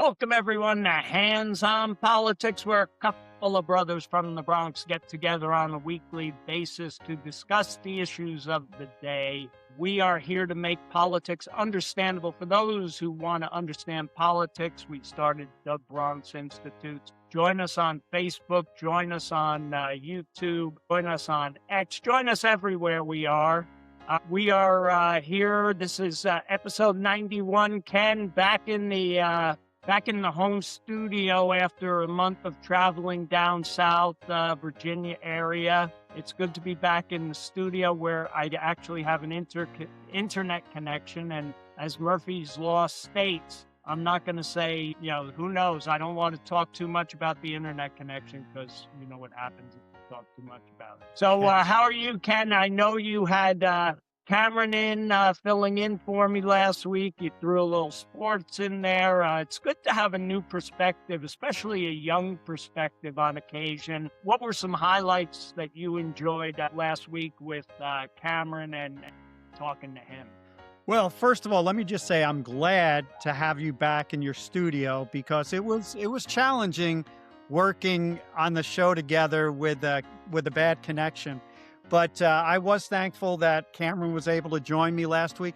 Welcome, everyone, to Hands on Politics, where a couple of brothers from the Bronx get together on a weekly basis to discuss the issues of the day. We are here to make politics understandable for those who want to understand politics. We started the Bronx Institute. Join us on Facebook, join us on YouTube, join us on X, join us everywhere we are. We are here. This is episode 91. Ken, back in the home studio after a month of traveling down south, Virginia area. It's good to be back in the studio where I actually have an internet connection. And as Murphy's Law states, I'm not going to say, who knows? I don't want to talk too much about the internet connection because you know what happens if you talk too much about it. So how are you, Ken? I know you had Cameron filling in for me last week. You threw a little sports in there. It's good to have a new perspective, especially a young perspective on occasion. What were some highlights that you enjoyed last week with Cameron and talking to him? Well, first of all, let me just say I'm glad to have you back in your studio because it was challenging working on the show together with a bad connection. But I was thankful that Cameron was able to join me last week.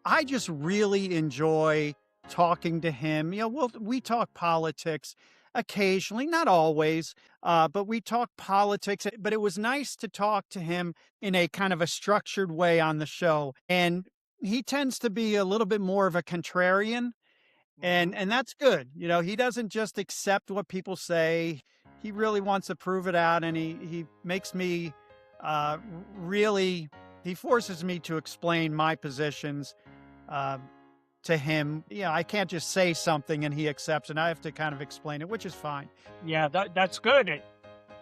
I just really enjoy talking to him. We talk politics occasionally, not always, but we talk politics. But it was nice to talk to him in a kind of a structured way on the show. And he tends to be a little bit more of a contrarian. And that's good. He doesn't just accept what people say. He really wants to prove it out. And he makes me he forces me to explain my positions to him. I can't just say something and he accepts and I have to kind of explain it, which is fine. Yeah, that's good. It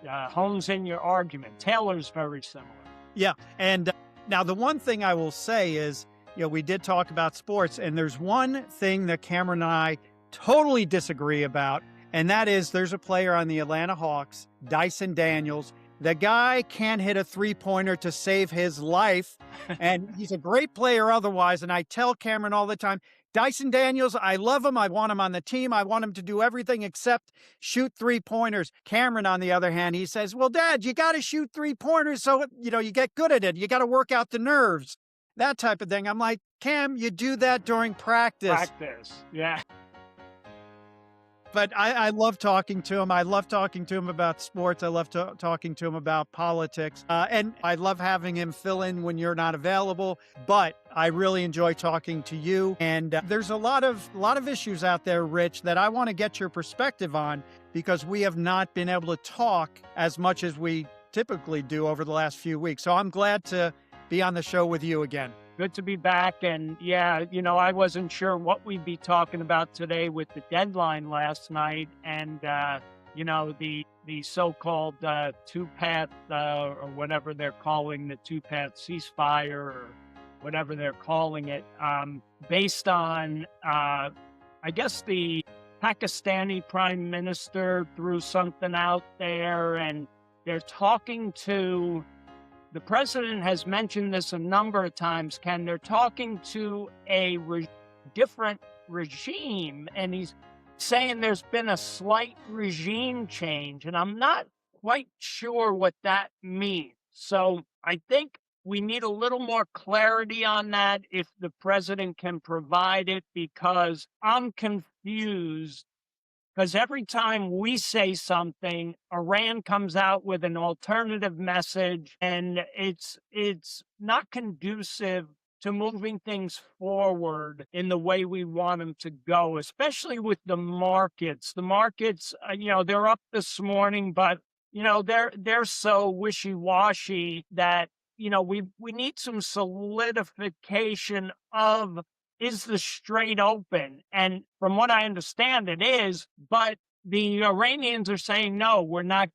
hones in your argument. Taylor's very similar. Yeah. And now the one thing I will say is, we did talk about sports, and there's one thing that Cameron and I totally disagree about, and that is there's a player on the Atlanta Hawks, Dyson Daniels. The guy can't hit a three-pointer to save his life, and he's a great player otherwise, and I tell Cameron all the time, Dyson Daniels, I love him. I want him on the team. I want him to do everything except shoot three-pointers. Cameron, on the other hand, he says, well, Dad, you got to shoot three-pointers so, you get good at it. You got to work out the nerves. That type of thing. I'm like, Cam, you do that during practice. Yeah. But I love talking to him. I love talking to him about sports. I love talking to him about politics. And I love having him fill in when you're not available. But I really enjoy talking to you. And there's a lot of issues out there, Rich, that I want to get your perspective on because we have not been able to talk as much as we typically do over the last few weeks. So I'm glad to be on the show with you again. Good to be back. And yeah, I wasn't sure what we'd be talking about today with the deadline last night and, the so-called two-path or whatever they're calling the two-path ceasefire or whatever they're calling it, based on, I guess the Pakistani prime minister threw something out there and they're talking to the president has mentioned this a number of times, Ken. They're talking to a different regime, and he's saying there's been a slight regime change, and I'm not quite sure what that means. So I think we need a little more clarity on that if the president can provide it, because I'm confused. Because every time we say something, Iran comes out with an alternative message, and it's not conducive to moving things forward in the way we want them to go, especially with the markets. The markets, they're up this morning, but, they're so wishy-washy that, we need some solidification of, is the Strait open? And from what I understand, it is, but the Iranians are saying, no, we're not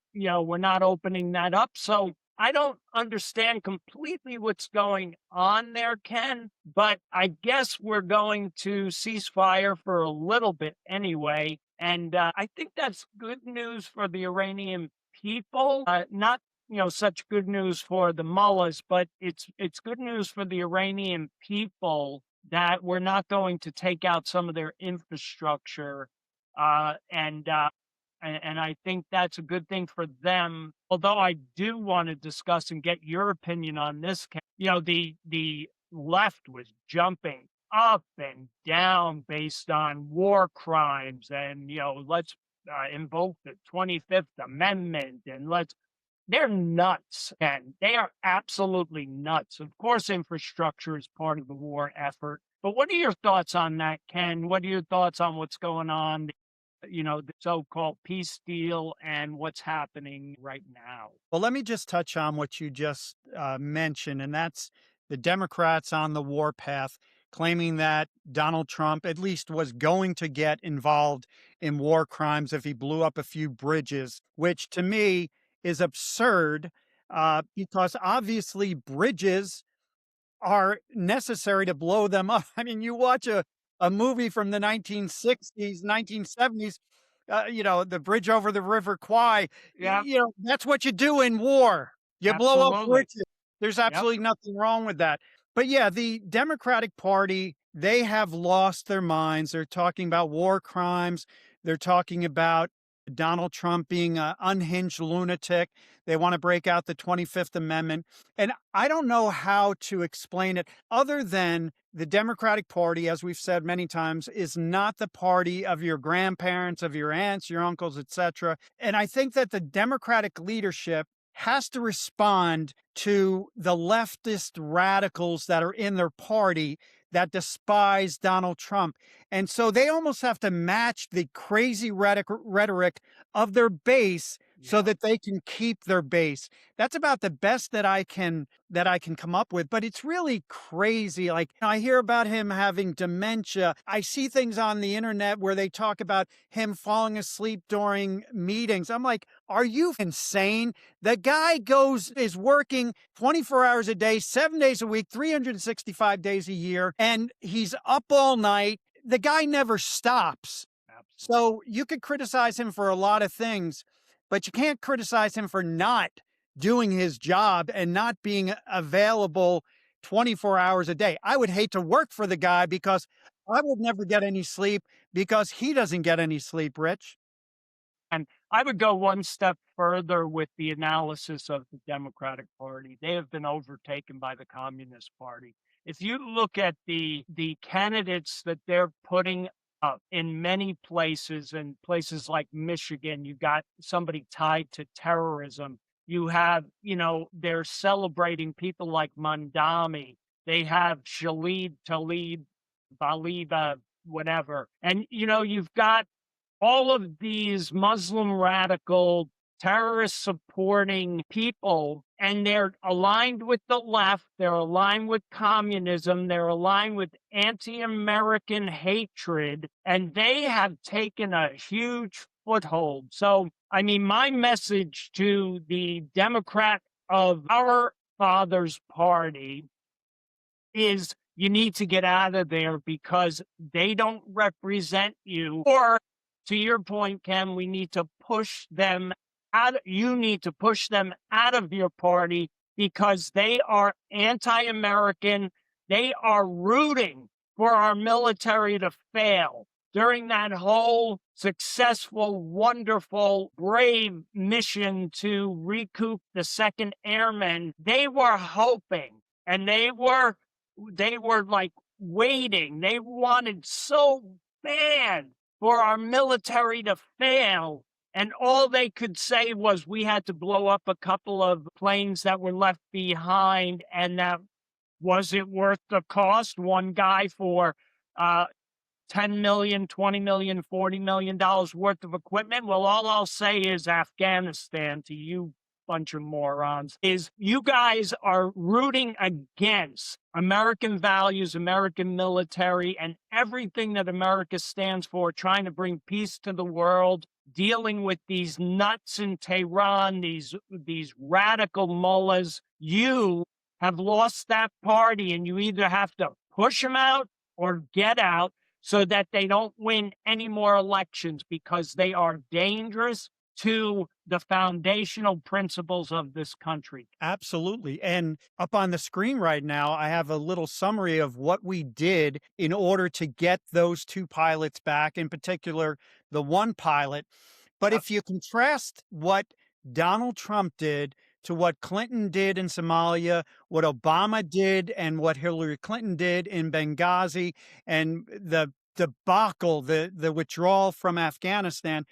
opening that up. So I don't understand completely what's going on there, Ken, but I guess we're going to ceasefire for a little bit anyway. And I think that's good news for the Iranian people, not such good news for the mullahs, but it's good news for the Iranian people that we're not going to take out some of their infrastructure And I think that's a good thing for them. Although I do want to discuss and get your opinion on this. The left was jumping up and down based on war crimes, and let's invoke the 25th Amendment, and let's. They're nuts, and they are absolutely nuts. Of course, infrastructure is part of the war effort. But what are your thoughts on that, Ken? What are your thoughts on what's going on, the so-called peace deal and what's happening right now? Well, let me just touch on what you just mentioned, and that's the Democrats on the warpath claiming that Donald Trump at least was going to get involved in war crimes if he blew up a few bridges, which to me is absurd because obviously bridges are necessary to blow them up. I mean, you watch a movie from the 1960s, 1970s, The Bridge Over the River Kwai. Yeah, That's what you do in war. You blow up absolutely. bridges. There's Yep. absolutely nothing wrong with that. But yeah, the Democratic Party, they have lost their minds. They're talking about war crimes. They're talking about Donald Trump being an unhinged lunatic. They want to break out the 25th Amendment. And I don't know how to explain it other than the Democratic Party, as we've said many times, is not the party of your grandparents, of your aunts, your uncles, etc. And I think that the Democratic leadership has to respond to the leftist radicals that are in their party that despise Donald Trump. And so they almost have to match the crazy rhetoric of their base so Yeah. that they can keep their base. That's about the best that I can come up with, but it's really crazy. Like I hear about him having dementia. I see things on the internet where they talk about him falling asleep during meetings. I'm like, are you insane? The guy is working 24 hours a day, 7 days a week, 365 days a year, and he's up all night. The guy never stops. Absolutely. So you could criticize him for a lot of things, but you can't criticize him for not doing his job and not being available 24 hours a day. I would hate to work for the guy because I would never get any sleep because he doesn't get any sleep, Rich. And I would go one step further with the analysis of the Democratic Party. They have been overtaken by the Communist Party. If you look at the candidates that they're putting up in many places, in places like Michigan, you got somebody tied to terrorism. You have, they're celebrating people like Mandami. They have Shalid Talib, Baliba, whatever. And, you've got all of these Muslim radical terrorist supporting people, and they're aligned with the left, they're aligned with communism, they're aligned with anti-American hatred, and they have taken a huge foothold. So, I mean, my message to the Democrat of our father's party is you need to get out of there because they don't represent you. Or to your point, Ken, we need to push them out. You need to push them out of your party because they are anti-American. They are rooting for our military to fail. During that whole successful, wonderful, brave mission to recoup the second airmen, they were hoping and they were like waiting. They wanted so bad for our military to fail. And all they could say was we had to blow up a couple of planes that were left behind. And that was it worth the cost? One guy for uh, 10 million, 20 million, $40 million worth of equipment. Well, all I'll say is Afghanistan to you bunch of morons is you guys are rooting against American values, American military, and everything that America stands for, trying to bring peace to the world, dealing with these nuts in Tehran, these radical mullahs. You have lost that party, and you either have to push them out or get out so that they don't win any more elections because they are dangerous to the foundational principles of this country. Absolutely. And up on the screen right now, I have a little summary of what we did in order to get those two pilots back, in particular, the one pilot. But Yep, if you contrast what Donald Trump did to what Clinton did in Somalia, what Obama did, and what Hillary Clinton did in Benghazi, and the debacle, the withdrawal from Afghanistan,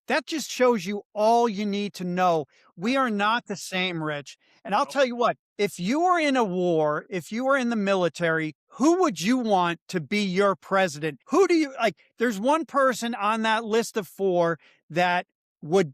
that just shows you all you need to know. We are not the same, Rich. And I'll nope, tell you what, if you were in a war, if you were in the military, who would you want to be your president? Who do you like? There's one person on that list of four that would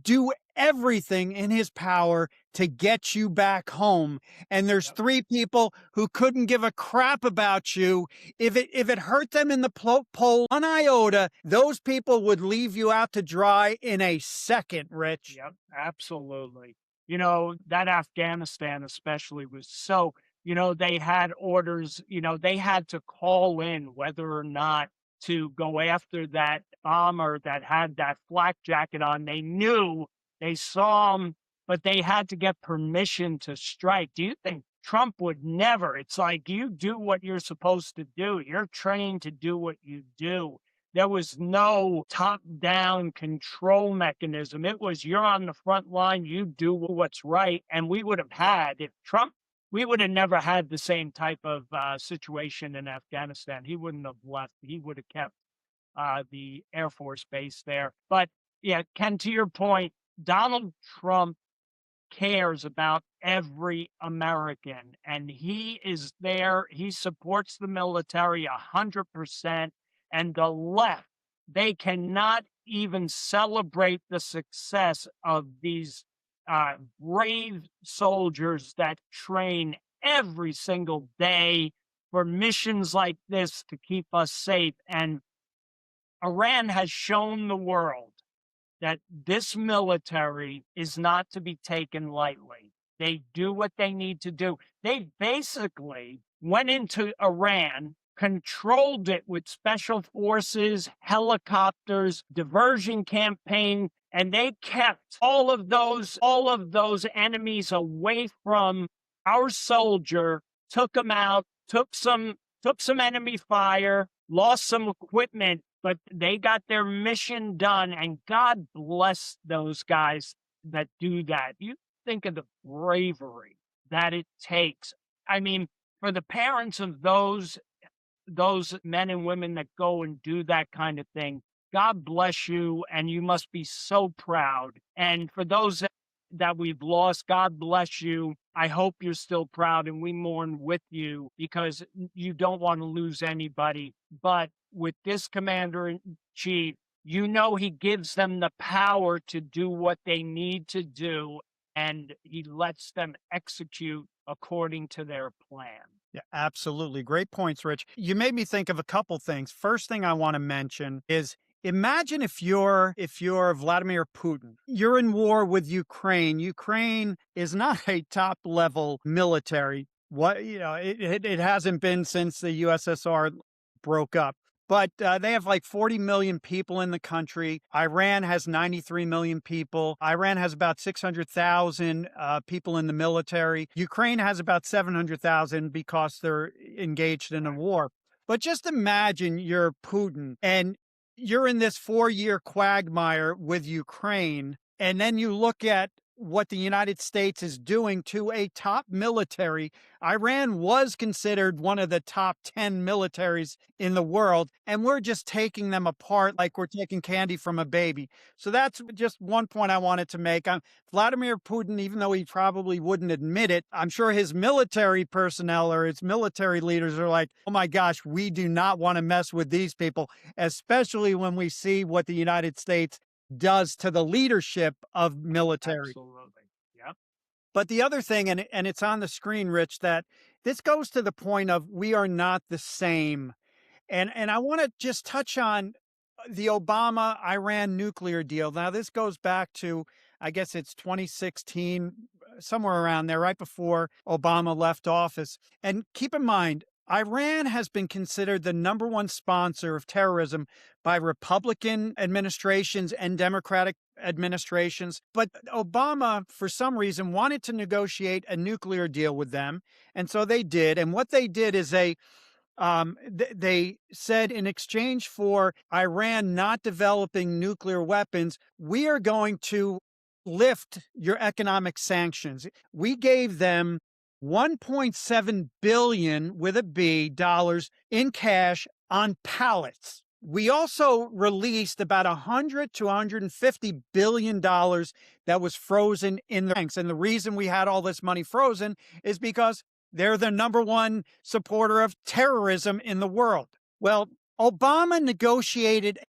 do everything in his power to get you back home. And there's yep. three people who couldn't give a crap about you. If it hurt them in the poll one iota, those people would leave you out to dry in a second, Rich. Yep, absolutely. You know, that Afghanistan especially was so, they had orders, they had to call in whether or not to go after that bomber that had that flak jacket on. They knew, they saw him, but they had to get permission to strike. Do you think Trump would never? It's like you do what you're supposed to do. You're trained to do what you do. There was no top-down control mechanism. It was you're on the front line, you do what's right, and we would have had if Trump we would have never had the same type of, situation in Afghanistan. He wouldn't have left. He would have kept, the Air Force base there. But, yeah, Ken, to your point, Donald Trump cares about every American, and he is there. He supports the military 100%. And the left, they cannot even celebrate the success of these brave soldiers that train every single day for missions like this to keep us safe. And Iran has shown the world that this military is not to be taken lightly. They do what they need to do. They basically went into Iran, controlled it with special forces, helicopters, diversion campaign, and they kept all of those enemies away from our soldier, took them out, took some enemy fire, lost some equipment, but they got their mission done. And God bless those guys that do that. You think of the bravery that it takes. I mean, for the parents of those men and women that go and do that kind of thing, God bless you, and you must be so proud. And for those that we've lost, God bless you. I hope you're still proud, and we mourn with you because you don't want to lose anybody. But with this commander in chief, he gives them the power to do what they need to do, and he lets them execute according to their plan. Yeah, absolutely. Great points, Rich. You made me think of a couple things. First thing I want to mention is imagine if you're Vladimir Putin. You're in war with Ukraine. Ukraine is not a top level military. It hasn't been since the USSR broke up. But they have like 40 million people in the country. Iran has 93 million people. Iran has about 600,000 people in the military. Ukraine has about 700,000 because they're engaged in a war. But just imagine you're Putin and you're in this 4-year quagmire with Ukraine. And then you look at what the United States is doing to a top military. Iran was considered one of the top 10 militaries in the world, and we're just taking them apart like we're taking candy from a baby. So that's just one point I wanted to make. Vladimir Putin, even though he probably wouldn't admit it, I'm sure his military personnel or his military leaders are like, oh my gosh, we do not want to mess with these people, especially when we see what the United States does to the leadership of military. Absolutely. Yep. But the other thing, and it's on the screen, Rich, that this goes to the point of we are not the same. And I want to just touch on the Obama Iran nuclear deal. Now, this goes back to, I guess it's 2016, somewhere around there, right before Obama left office. And keep in mind, Iran has been considered the number one sponsor of terrorism by Republican administrations and Democratic administrations. But Obama, for some reason, wanted to negotiate a nuclear deal with them. And so they did. And what they did is they said in exchange for Iran not developing nuclear weapons, we are going to lift your economic sanctions. We gave them 1.7 billion with a B dollars in cash on pallets. We also released about 100 to 150 billion dollars that was frozen in the banks. And the reason we had all this money frozen is because they're the number one supporter of terrorism in the world. Well, Obama negotiated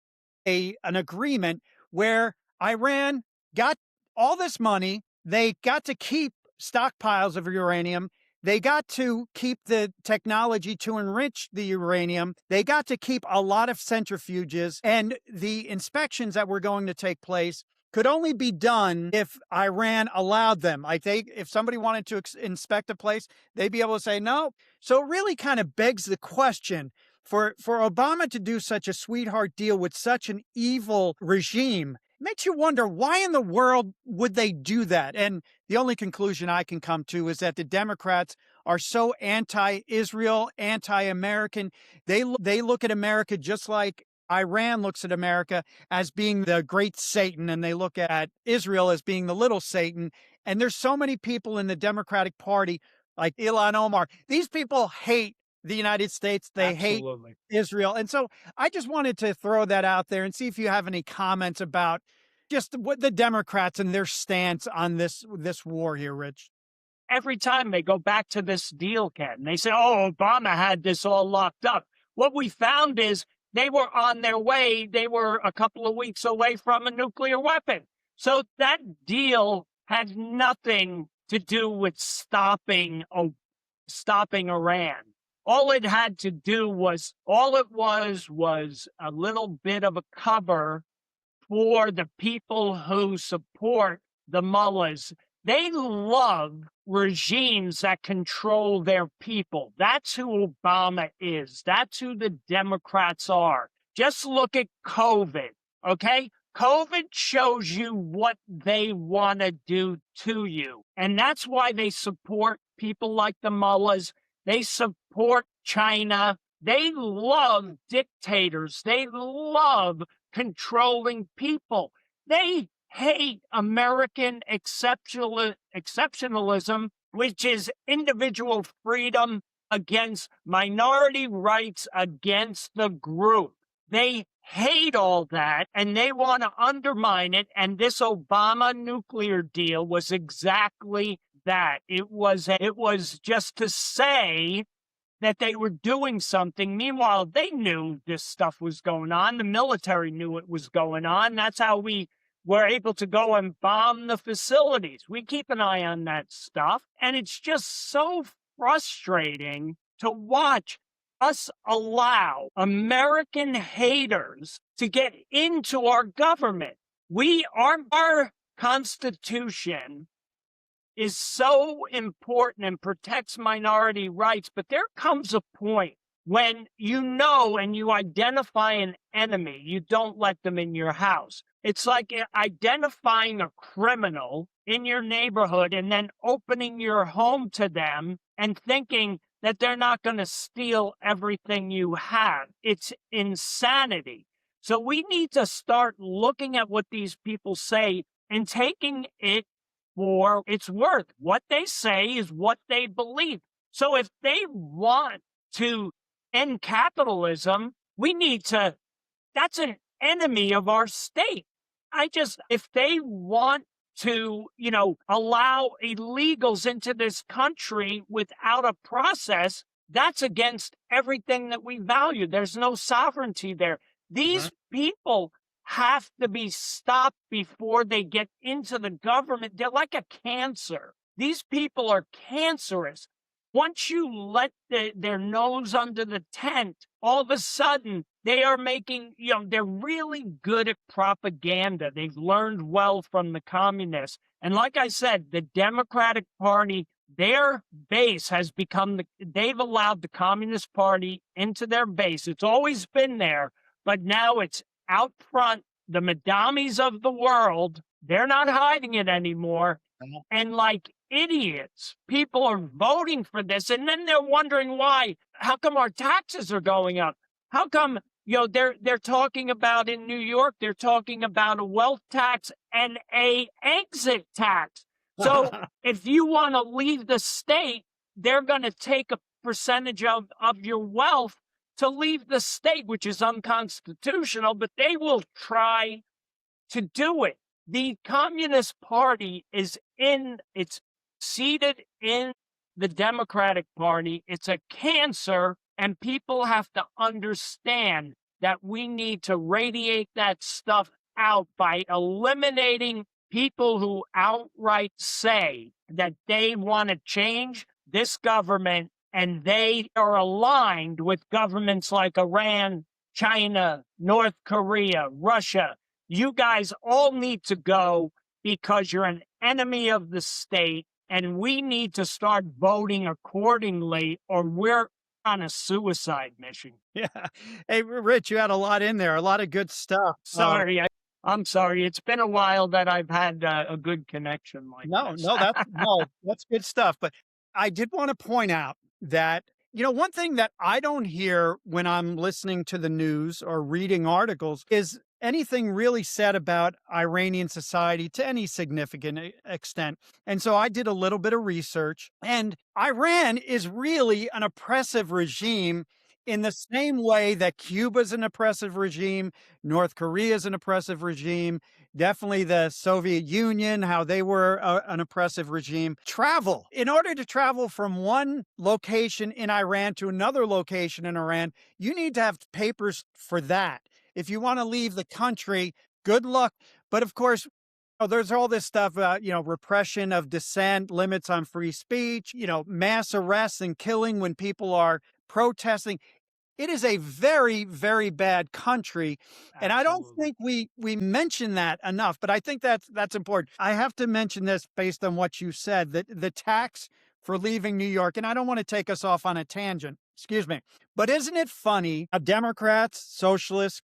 an agreement where Iran got all this money. They got to keep stockpiles of uranium. They got to keep the technology to enrich the uranium. They got to keep a lot of centrifuges. And the inspections that were going to take place could only be done if Iran allowed them. Like if somebody wanted to inspect a place, they'd be able to say no. So it really kind of begs the question for Obama to do such a sweetheart deal with such an evil regime. Makes you wonder, why in the world would they do that? And the only conclusion I can come to is that the Democrats are so anti-Israel, anti-American. They look at America just like Iran looks at America as being the great Satan, and they look at Israel as being the little Satan. And there's so many people in the Democratic Party, like Ilhan Omar. These people hate the United States. They hate Absolutely. Israel. And so I just wanted to throw that out there and see if you have any comments about just what the Democrats and their stance on this war here, Rich. Every time they go back to this deal, Ken, they say, oh, Obama had this all locked up. What we found is they were on their way. They were a couple of weeks away from a nuclear weapon. So that deal had nothing to do with stopping Iran. All it had to do was, all it was a little bit of a cover for the people who support the mullahs. They love regimes that control their people. That's who Obama is. That's who the Democrats are. Just look at COVID, okay? COVID shows you what they want to do to you. And that's why they support people like the mullahs. They support China. They love dictators. They love controlling people. They hate American exceptionalism, which is individual freedom against minority rights against the group. They hate all that, and they want to undermine it. And this Obama nuclear deal was exactly that. It was just to say that they were doing something. Meanwhile, they knew this stuff was going on. The military knew it was going on. That's how we were able to go and bomb the facilities. We keep an eye on that stuff. And it's just so frustrating to watch us allow American haters to get into our government. Our Constitution is so important and protects minority rights, but there comes a point when you know and you identify an enemy, you don't let them in your house. It's like identifying a criminal in your neighborhood and then opening your home to them and thinking that they're not going to steal everything you have. It's insanity. So we need to start looking at what these people say and taking it for its worth. What they say is what they believe. So if they want to end capitalism, that's an enemy of our state. If they want to, allow illegals into this country without a process, that's against everything that we value. There's no sovereignty there. These people have to be stopped before they get into the government. They're like a cancer. These people are cancerous. Once you let their nose under the tent, all of a sudden they are making, they're really good at propaganda. They've learned well from the communists. And like I said, the Democratic Party, their base has they've allowed the Communist Party into their base. It's always been there, but now it's out front the Madamis of the world, they're not hiding it anymore. And like idiots, people are voting for this, and then they're wondering why. How come our taxes are going up? How come, they're talking about in New York, they're talking about a wealth tax and a exit tax. So if you want to leave the state, they're going to take a percentage of your wealth to leave the state, which is unconstitutional, but they will try to do it. The Communist Party it's seated in the Democratic Party. It's a cancer, and people have to understand that we need to radiate that stuff out by eliminating people who outright say that they want to change this government, and they are aligned with governments like Iran, China, North Korea, Russia. You guys all need to go because you're an enemy of the state, and we need to start voting accordingly, or we're on a suicide mission. Yeah. Hey, Rich, you had a lot in there, a lot of good stuff. Sorry, I'm sorry. It's been a while that I've had a good connection like No, this. that's good stuff. But I did want to point out that, one thing that I don't hear when I'm listening to the news or reading articles is anything really said about Iranian society to any significant extent. And so I did a little bit of research, and Iran is really an oppressive regime in the same way that Cuba's an oppressive regime, North Korea is an oppressive regime, definitely the Soviet Union, how they were an oppressive regime. In order to travel from one location in Iran to another location in Iran, you need to have papers for that. If you want to leave the country, good luck. But of course, there's all this stuff about, repression of dissent, limits on free speech, mass arrests and killing when people are protesting. It is a very, very bad country. And I don't think we mention that enough, but I think that's important. I have to mention this based on what you said, that the tax for leaving New York, and I don't want to take us off on a tangent, excuse me, but isn't it funny how Democrats, socialists,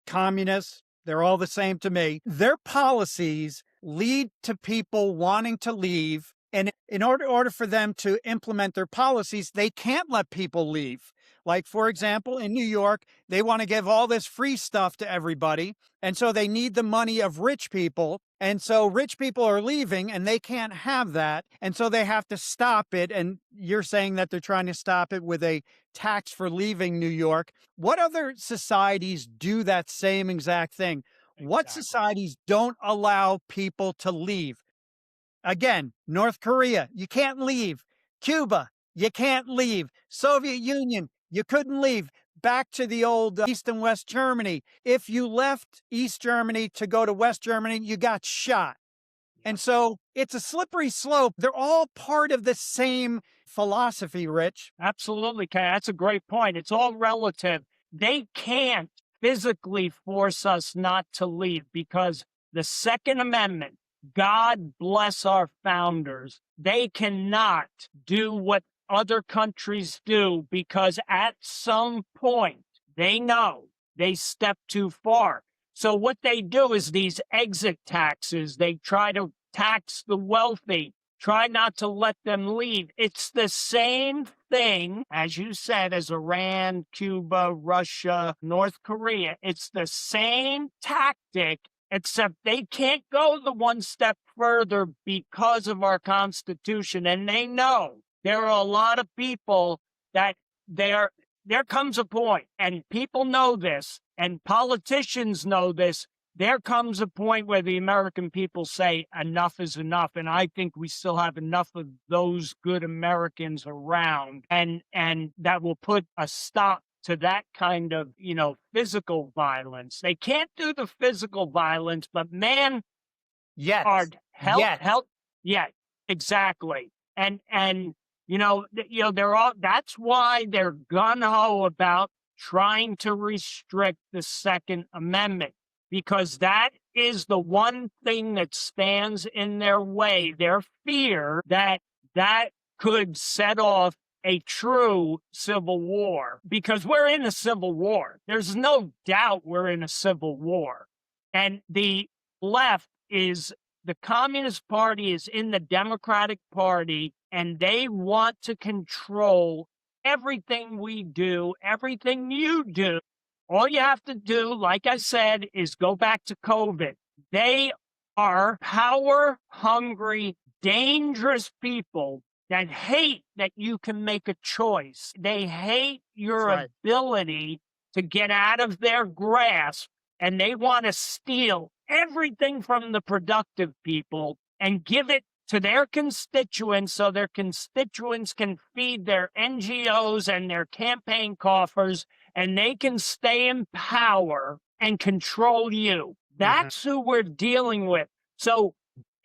communists, they're all the same to me, their policies lead to people wanting to leave. And in order for them to implement their policies, they can't let people leave. Like, for example, in New York, they want to give all this free stuff to everybody. And so they need the money of rich people. And so rich people are leaving and they can't have that. And so they have to stop it. And you're saying that they're trying to stop it with a tax for leaving New York. What other societies do that same exact thing? What societies don't allow people to leave? Again, North Korea, you can't leave. Cuba, you can't leave. Soviet Union, you couldn't leave. Back to the old East and West Germany. If you left East Germany to go to West Germany, you got shot. And so it's a slippery slope. They're all part of the same philosophy, Rich. Absolutely, Ken. That's a great point. It's all relative. They can't physically force us not to leave because the Second Amendment, God bless our founders, they cannot do what other countries do because at some point they know they step too far. So what they do is these exit taxes, they try to tax the wealthy, try not to let them leave. It's the same thing, as you said, as Iran, Cuba, Russia, North Korea. It's the same tactic, except they can't go the one step further because of our Constitution. And they know there are a lot of people that there comes a point, and people know this, and politicians know this. There comes a point where the American people say enough is enough. And I think we still have enough of those good Americans around, and that will put a stop to that kind of, physical violence. They can't do the physical violence, but man, help. Yeah, exactly. And they're all, that's why they're gung-ho about trying to restrict the Second Amendment, because that is the one thing that stands in their way, their fear that could set off a true civil war, because we're in a civil war. There's no doubt we're in a civil war. And the left is the Communist Party is in the Democratic Party, and they want to control everything we do, everything you do. All you have to do, like I said, is go back to COVID. They are power hungry, dangerous people that hate that you can make a choice. They hate That's your right. ability to get out of their grasp, and they want to steal everything from the productive people and give it to their constituents so their constituents can feed their NGOs and their campaign coffers, and they can stay in power and control you. Mhm. That's who we're dealing with. So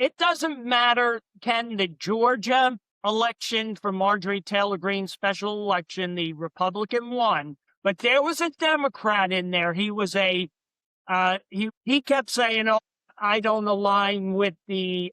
it doesn't matter, Ken, the Georgia election for Marjorie Taylor Greene's special election, the Republican won, but there was a Democrat in there. He was he kept saying, "Oh, I don't align with the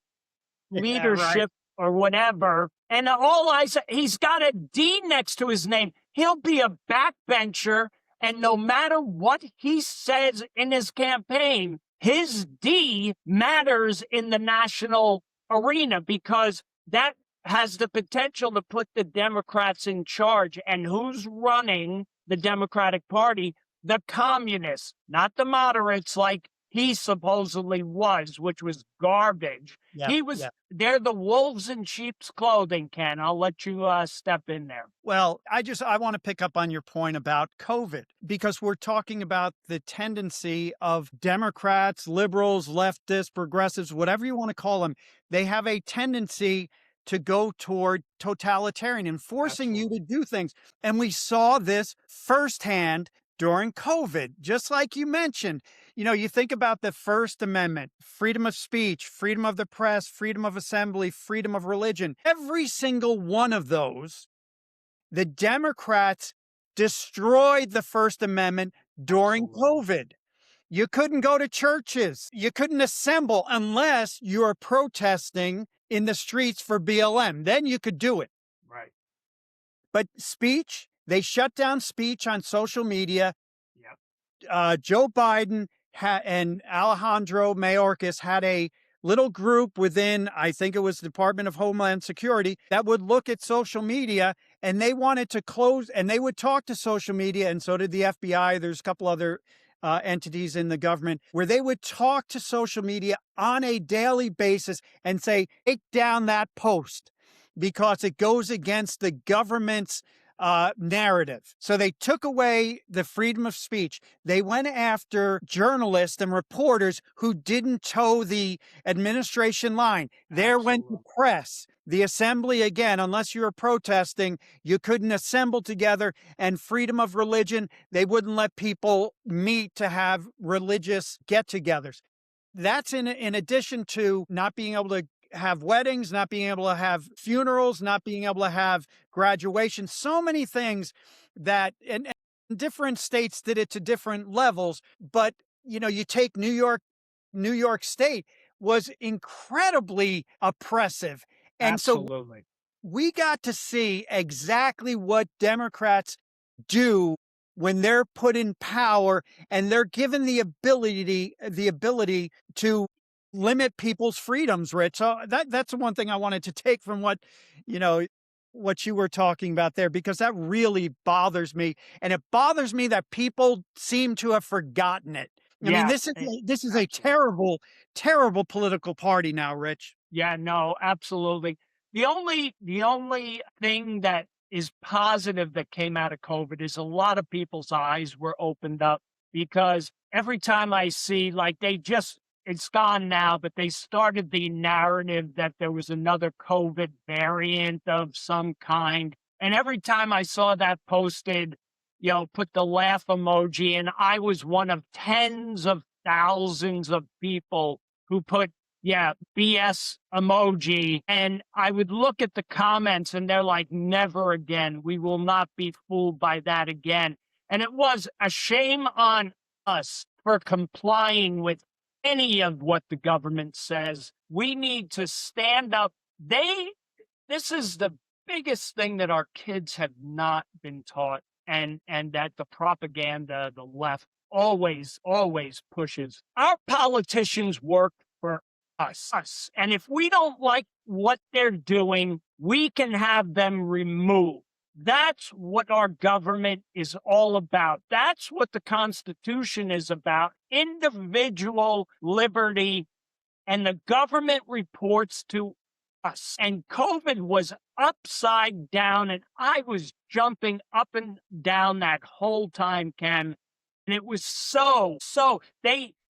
Yeah, right. leadership or whatever." And all I said, he's got a D next to his name. He'll be a backbencher. And no matter what he says in his campaign, his D matters in the national arena because that has the potential to put the Democrats in charge. And who's running the Democratic Party? The communists, not the moderates like he supposedly was, which was garbage. Yeah, yeah. They're the wolves in sheep's clothing, Ken. I'll let you step in there. Well, I want to pick up on your point about COVID because we're talking about the tendency of Democrats, liberals, leftists, progressives, whatever you want to call them. They have a tendency to go toward totalitarian and forcing you to Absolutely. do things. And we saw this firsthand during COVID, just like you mentioned. You think about the First Amendment, freedom of speech, freedom of the press, freedom of assembly, freedom of religion. Every single one of those, the Democrats destroyed the First Amendment during Absolutely. COVID. You couldn't go to churches. You couldn't assemble unless you were protesting in the streets for BLM. Then you could do it. Right. But speech, they shut down speech on social media. Yep. Joe Biden and Alejandro Mayorkas had a little group within, I think it was the Department of Homeland Security, that would look at social media, and they wanted to close, and they would talk to social media, and so did the FBI. There's a couple other entities in the government where they would talk to social media on a daily basis and say, take down that post because it goes against the government's narrative. So they took away the freedom of speech. They went after journalists and reporters who didn't toe the administration line. There went the Absolutely. press. The assembly, again, unless you were protesting, you couldn't assemble together. And freedom of religion, they wouldn't let people meet to have religious get togethers. That's in addition to not being able to have weddings, not being able to have funerals, not being able to have graduation, so many things that, and different states did it to different levels. But, you take New York State was incredibly oppressive. And so Absolutely. we got to see exactly what Democrats do when they're put in power and they're given the ability to limit people's freedoms, Rich. So that's the one thing I wanted to take from you know what you were talking about there, because that really bothers me. And it bothers me that people seem to have forgotten it. I mean, Yeah. this is a Absolutely. terrible, terrible political party now, Rich. Yeah, no, absolutely. The only thing that is positive that came out of COVID is a lot of people's eyes were opened up because every time I see like it's gone now, but they started the narrative that there was another COVID variant of some kind. And every time I saw that posted, put the laugh emoji, and I was one of tens of thousands of people who put yeah, BS emoji. And I would look at the comments and they're like, never again. We will not be fooled by that again. And it was a shame on us for complying with any of what the government says. We need to stand up. This is the biggest thing that our kids have not been taught and that the propaganda, the left always pushes. Our politicians work for us. And if we don't like what they're doing, we can have them removed. That's what our government is all about. That's what the Constitution is about: individual liberty, and the government reports to us. And COVID was upside down, and I was jumping up and down that whole time, Ken. And it was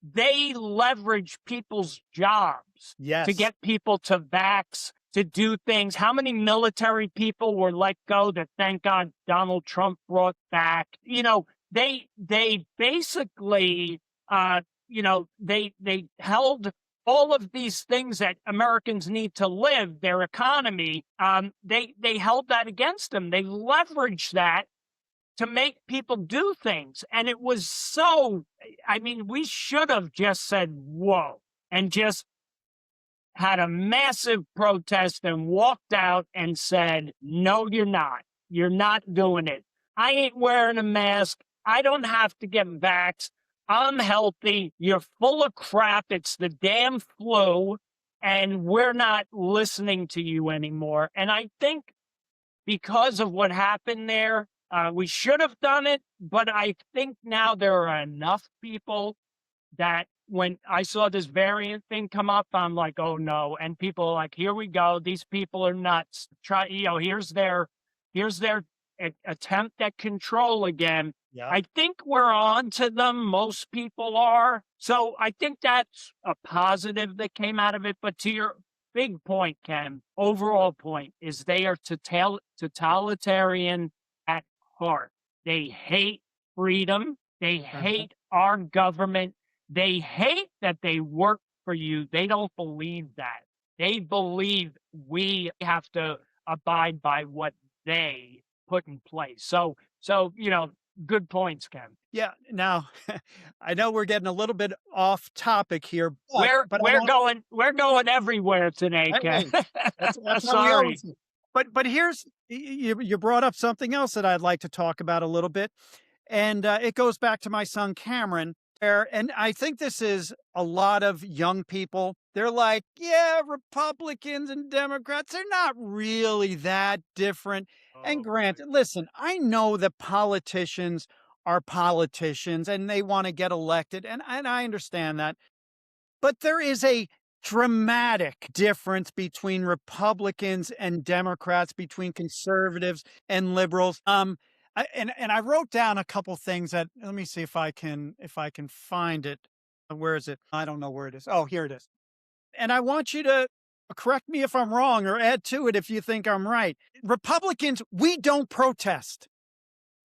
they leverage people's jobs to Yes. get people to vax, to do things. How many military people were let go that, thank God, Donald Trump brought back? They basically they held all of these things that Americans need to live, their economy. They held that against them. They leveraged that to make people do things. And it was we should have just said, whoa, and just had a massive protest and walked out and said, no, you're not. You're not doing it. I ain't wearing a mask. I don't have to get vaxxed. I'm healthy. You're full of crap. It's the damn flu. And we're not listening to you anymore. And I think because of what happened there, we should have done it. But I think now there are enough people that when I saw this variant thing come up, I'm like, oh no. And people are like, here we go. These people are nuts. Here's their attempt at control again. Yeah. I think we're on to them. Most people are. So I think that's a positive that came out of it. But to your big point, Ken, overall point is they are totalitarian at heart. They hate freedom. They hate our government. They hate that they work for you. They don't believe that. They believe we have to abide by what they put in place. So good points, Ken. Yeah. Now, I know we're getting a little bit off topic here, but We're going everywhere today, Ken. hey, that's how we Sorry. always do. But here's you brought up something else that I'd like to talk about a little bit, and it goes back to my son Cameron. And I think this is a lot of young people. They're like, yeah, Republicans and Democrats, they're not really that different. And granted, listen, I know that politicians are politicians and they want to get elected, and I understand that. But there is a dramatic difference between Republicans and Democrats, between conservatives and liberals. And I wrote down a couple things that, let me see if I can find it. Where is it? I don't know where it is. Oh, here it is. And I want you to correct me if I'm wrong or add to it if you think I'm right. Republicans, we don't protest.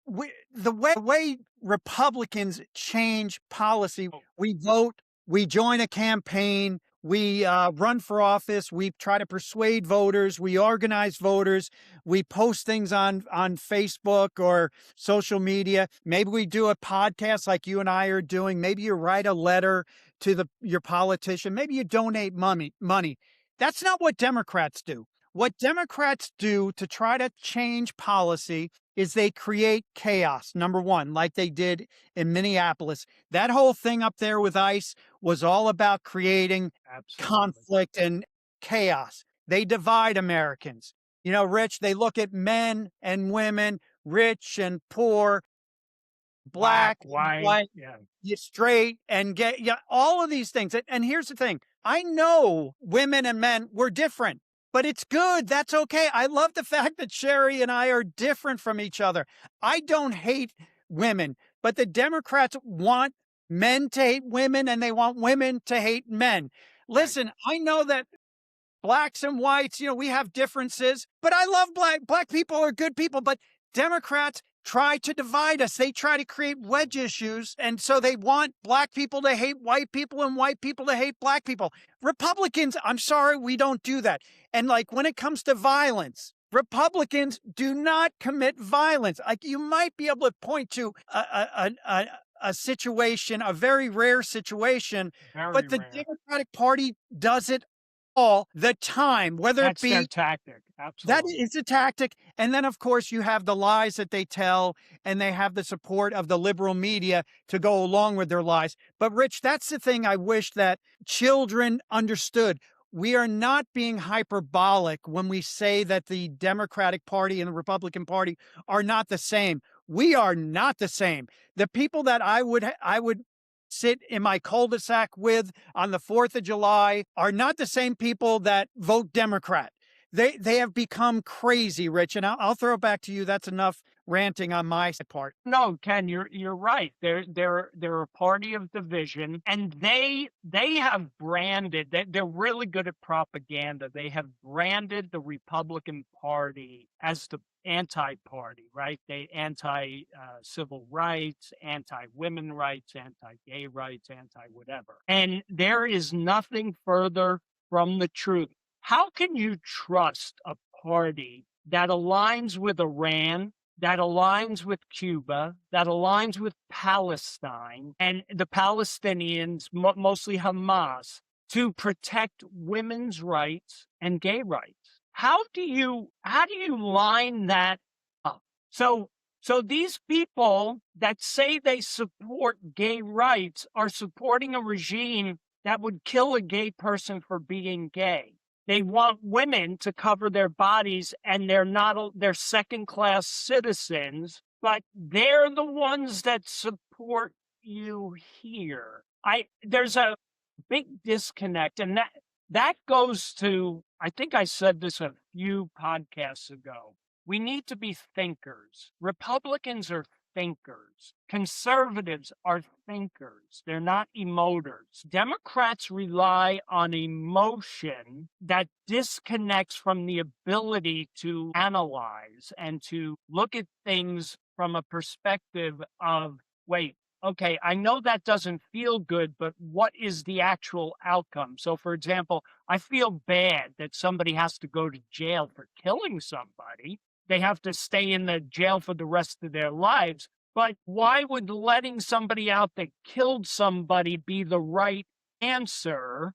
The way Republicans change policy, we vote, we join a campaign, we run for office, we try to persuade voters, we organize voters, we post things on Facebook or social media. Maybe we do a podcast like you and I are doing. Maybe you write a letter to your politician. Maybe you donate money. That's not what Democrats do. What Democrats do to try to change policy is they create chaos, number one, like they did in Minneapolis. That whole thing up there with ICE was all about creating conflict and chaos. They divide Americans. Rich, they look at men and women, rich and poor, black, white, straight and gay, all of these things. And here's the thing. I know women and men were different. But it's good. That's okay. I love the fact that Sherry and I are different from each other. I don't hate women, but the Democrats want men to hate women and they want women to hate men. Listen, I know that blacks and whites, we have differences, but I love black people are good people, but Democrats try to divide us. They try to create wedge issues. And so they want black people to hate white people and white people to hate black people. Republicans, I'm sorry, we don't do that. And like when it comes to violence, Republicans do not commit violence. Like you might be able to point to a situation, a very rare situation, but the Democratic Party does it all the time, whether it That's their be tactic. that Absolutely. is a tactic. And then, of course, you have the lies that they tell, and they have the support of the liberal media to go along with their lies. But, Rich, that's the thing I wish that children understood. We are not being hyperbolic when we say that the Democratic Party and the Republican Party are not the same. We are not the same. The people that I would sit in my cul-de-sac with on the 4th of July are not the same people that vote Democrat. They have become crazy, Rich, and I'll throw it back to you. That's enough ranting on my part. No, Ken, you're right. They're a party of division, and they have branded. They're really good at propaganda. They have branded the Republican Party as the anti-party, right? They anti civil rights, anti women rights, anti gay rights, anti whatever. And there is nothing further from the truth. How can you trust a party that aligns with Iran, that aligns with Cuba, that aligns with Palestine and the Palestinians, mostly Hamas, to protect women's rights and gay rights? How do you line that up? So these people that say they support gay rights are supporting a regime that would kill a gay person for being gay. They want women to cover their bodies, and they're second class citizens, but they're the ones that support you here. There's a big disconnect, and that goes to, I think I said this a few podcasts ago. We need to be thinkers. Republicans are thinkers. Conservatives are thinkers. They're not emoters. Democrats rely on emotion that disconnects from the ability to analyze and to look at things from a perspective of, wait, okay, I know that doesn't feel good, but what is the actual outcome? So, for example, I feel bad that somebody has to go to jail for killing somebody. They have to stay in the jail for the rest of their lives. But why would letting somebody out that killed somebody be the right answer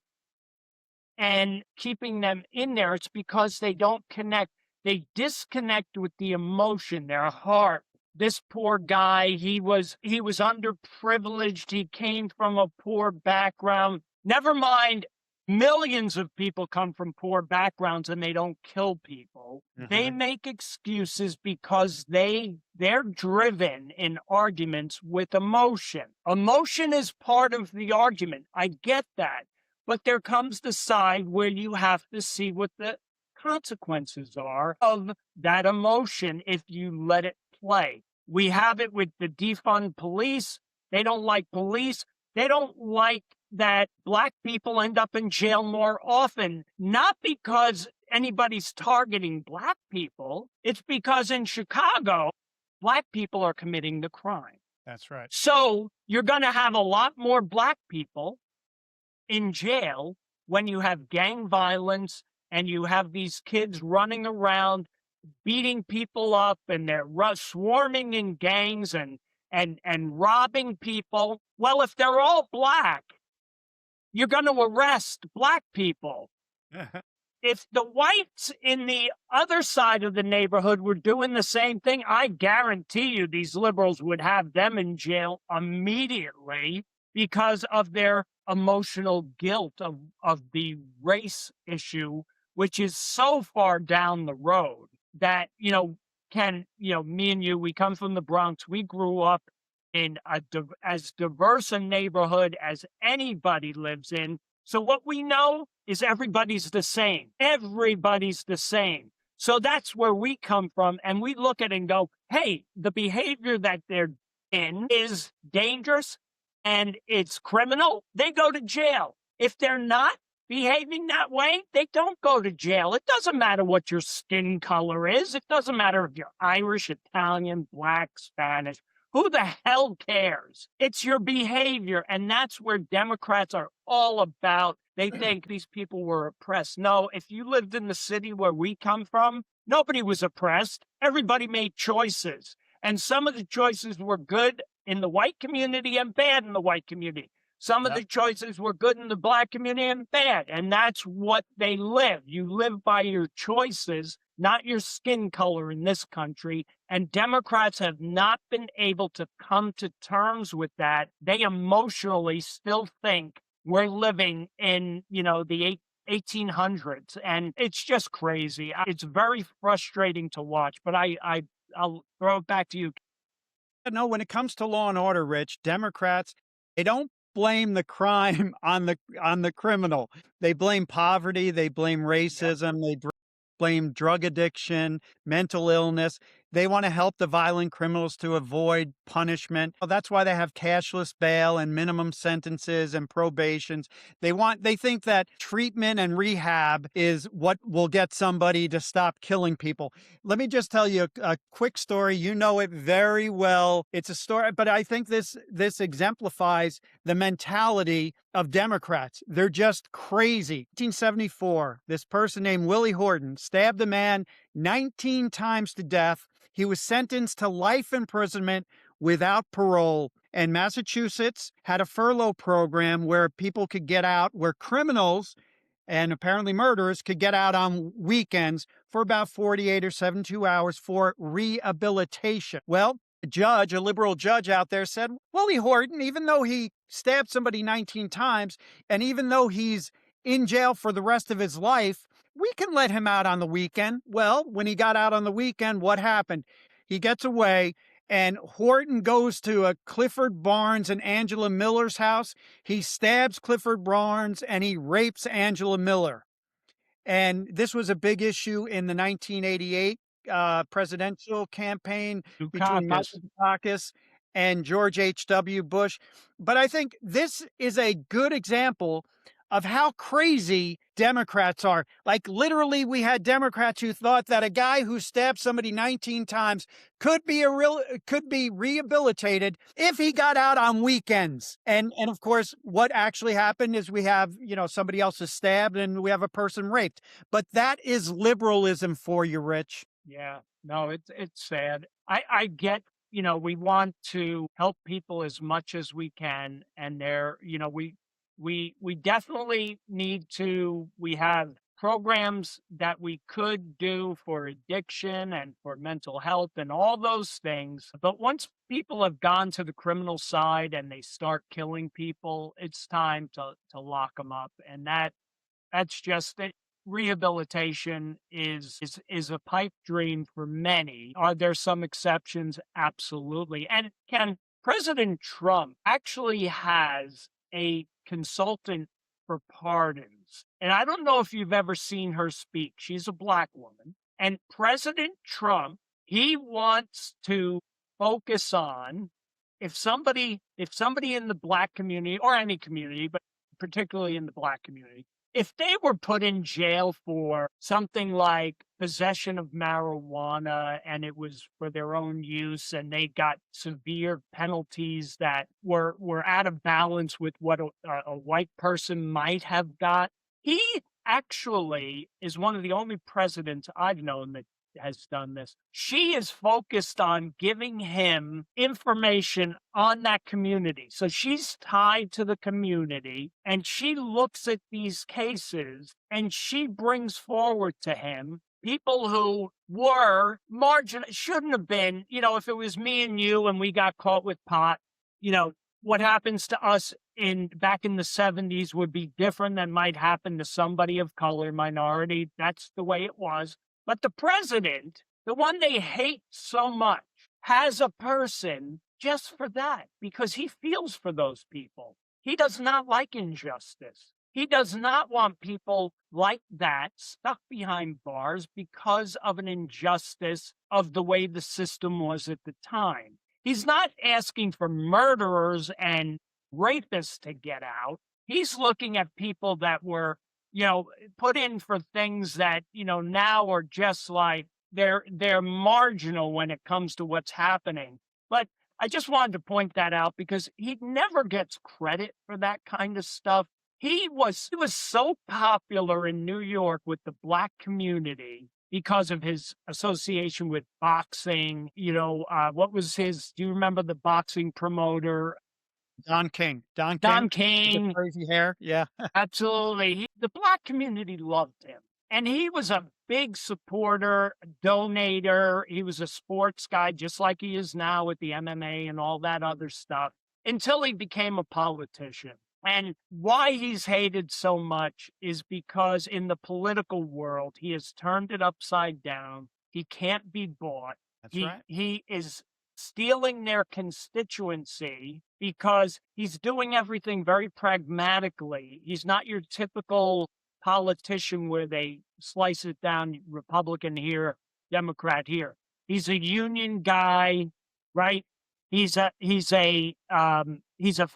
and keeping them in there? It's because they don't connect. They disconnect with the emotion, their heart. This poor guy, he was underprivileged. He came from a poor background. Never mind, millions of people come from poor backgrounds and they don't kill people. They Mhm. make excuses because they're driven in arguments with emotion. Emotion is part of the argument. I get that. But there comes the side where you have to see what the consequences are of that emotion if you let it play. We have it with the defund police. They don't like police. They don't like that Black people end up in jail more often, not because anybody's targeting Black people. It's because in Chicago, Black people are committing the crime. That's right. So you're going to have a lot more Black people in jail when you have gang violence and you have these kids running around beating people up, and they're swarming in gangs and robbing people. Well, if they're all Black, you're going to arrest Black people. If the whites in the other side of the neighborhood were doing the same thing, I guarantee you these liberals would have them in jail immediately because of their emotional guilt of the race issue, which is so far down the road that, me and you, we come from the Bronx. We grew up in as diverse a neighborhood as anybody lives in. So what we know is everybody's the same. Everybody's the same. So that's where we come from. And we look at it and go, hey, the behavior that they're in is dangerous and it's criminal. They go to jail. If they're not behaving that way, they don't go to jail. It doesn't matter what your skin color is. It doesn't matter if you're Irish, Italian, Black, Spanish. Who the hell cares? It's your behavior. And that's where Democrats are all about. They think these people were oppressed. No, if you lived in the city where we come from, nobody was oppressed. Everybody made choices. And some of the choices were good in the white community and bad in the white community. Some of Yep. the choices were good in the black community and bad, and that's what they live. You live by your choices, not your skin color in this country. And Democrats have not been able to come to terms with that. They emotionally still think we're living in, the 1800s, and it's just crazy. It's very frustrating to watch, but I'll throw it back to you. No, when it comes to law and order, Rich, Democrats, they don't blame the crime on the criminal. They blame poverty, they blame Yep. racism, blame drug addiction, mental illness. They want to help the violent criminals to avoid punishment. Well, that's why they have cashless bail and minimum sentences and probations. They think that treatment and rehab is what will get somebody to stop killing people. Let me just tell you a quick story. You know it very well. It's a story, but I think this exemplifies the mentality of Democrats. They're just crazy. 1974, this person named Willie Horton stabbed a man 19 times to death. He was sentenced to life imprisonment without parole. And Massachusetts had a furlough program where people could get out, where criminals and apparently murderers could get out on weekends for about 48 or 72 hours for rehabilitation. Well, a liberal judge out there said, Willie Horton, even though he stabbed somebody 19 times, and even though he's in jail for the rest of his life, we can let him out on the weekend. Well, when he got out on the weekend, what happened? He gets away, and Horton goes to a Clifford Barnes and Angela Miller's house. He stabs Clifford Barnes and he rapes Angela Miller. And this was a big issue in the 1988 presidential campaign between Dukakis. Michael Dukakis and George H.W. Bush. But I think this is a good example of how crazy Democrats are. Like, literally, we had Democrats who thought that a guy who stabbed somebody 19 times could be rehabilitated if he got out on weekends. And of course, what actually happened is we have, somebody else is stabbed and we have a person raped. But that is liberalism for you, Rich. Yeah, no, it's sad. I get, we want to help people as much as we can, and we definitely need to. We have programs that we could do for addiction and for mental health and all those things. But once people have gone to the criminal side and they start killing people, it's time to lock them up, and that's just it. Rehabilitation is a pipe dream for many. Are there some exceptions? Absolutely. And can President Trump actually has a consultant for pardons. And I don't know if you've ever seen her speak. She's a black woman. And President Trump, he wants to focus on if somebody in the black community or any community, but particularly in the black community, if they were put in jail for something like possession of marijuana and it was for their own use and they got severe penalties that were out of balance with what a white person might have got, he actually is one of the only presidents I've known that has done this. She is focused on giving him information on that community. So she's tied to the community and she looks at these cases and she brings forward to him people who were marginal, shouldn't have been, if it was me and you and we got caught with pot, what happens to us in back in the 70s would be different than might happen to somebody of color, minority. That's the way it was. But the president, the one they hate so much, has a person just for that because he feels for those people. He does not like injustice. He does not want people like that stuck behind bars because of an injustice of the way the system was at the time. He's not asking for murderers and rapists to get out. He's looking at people that were put in for things that, now are just like they're marginal when it comes to what's happening. But I just wanted to point that out because he never gets credit for that kind of stuff. He was so popular in New York with the black community because of his association with boxing. What was his? Do you remember the boxing promoter? Don King. Don Don King with the King. crazy hair. Yeah. Absolutely. The Black community loved him, and he was a big supporter, donator. He was a sports guy just like he is now with the MMA and all that other stuff until he became a politician. And why he's hated so much is because in the political world, he has turned it upside down. He can't be bought. That's He right. he is stealing their constituency because he's doing everything very pragmatically. He's not your typical politician where they slice it down Republican here, Democrat here. He's a union guy, right? He's a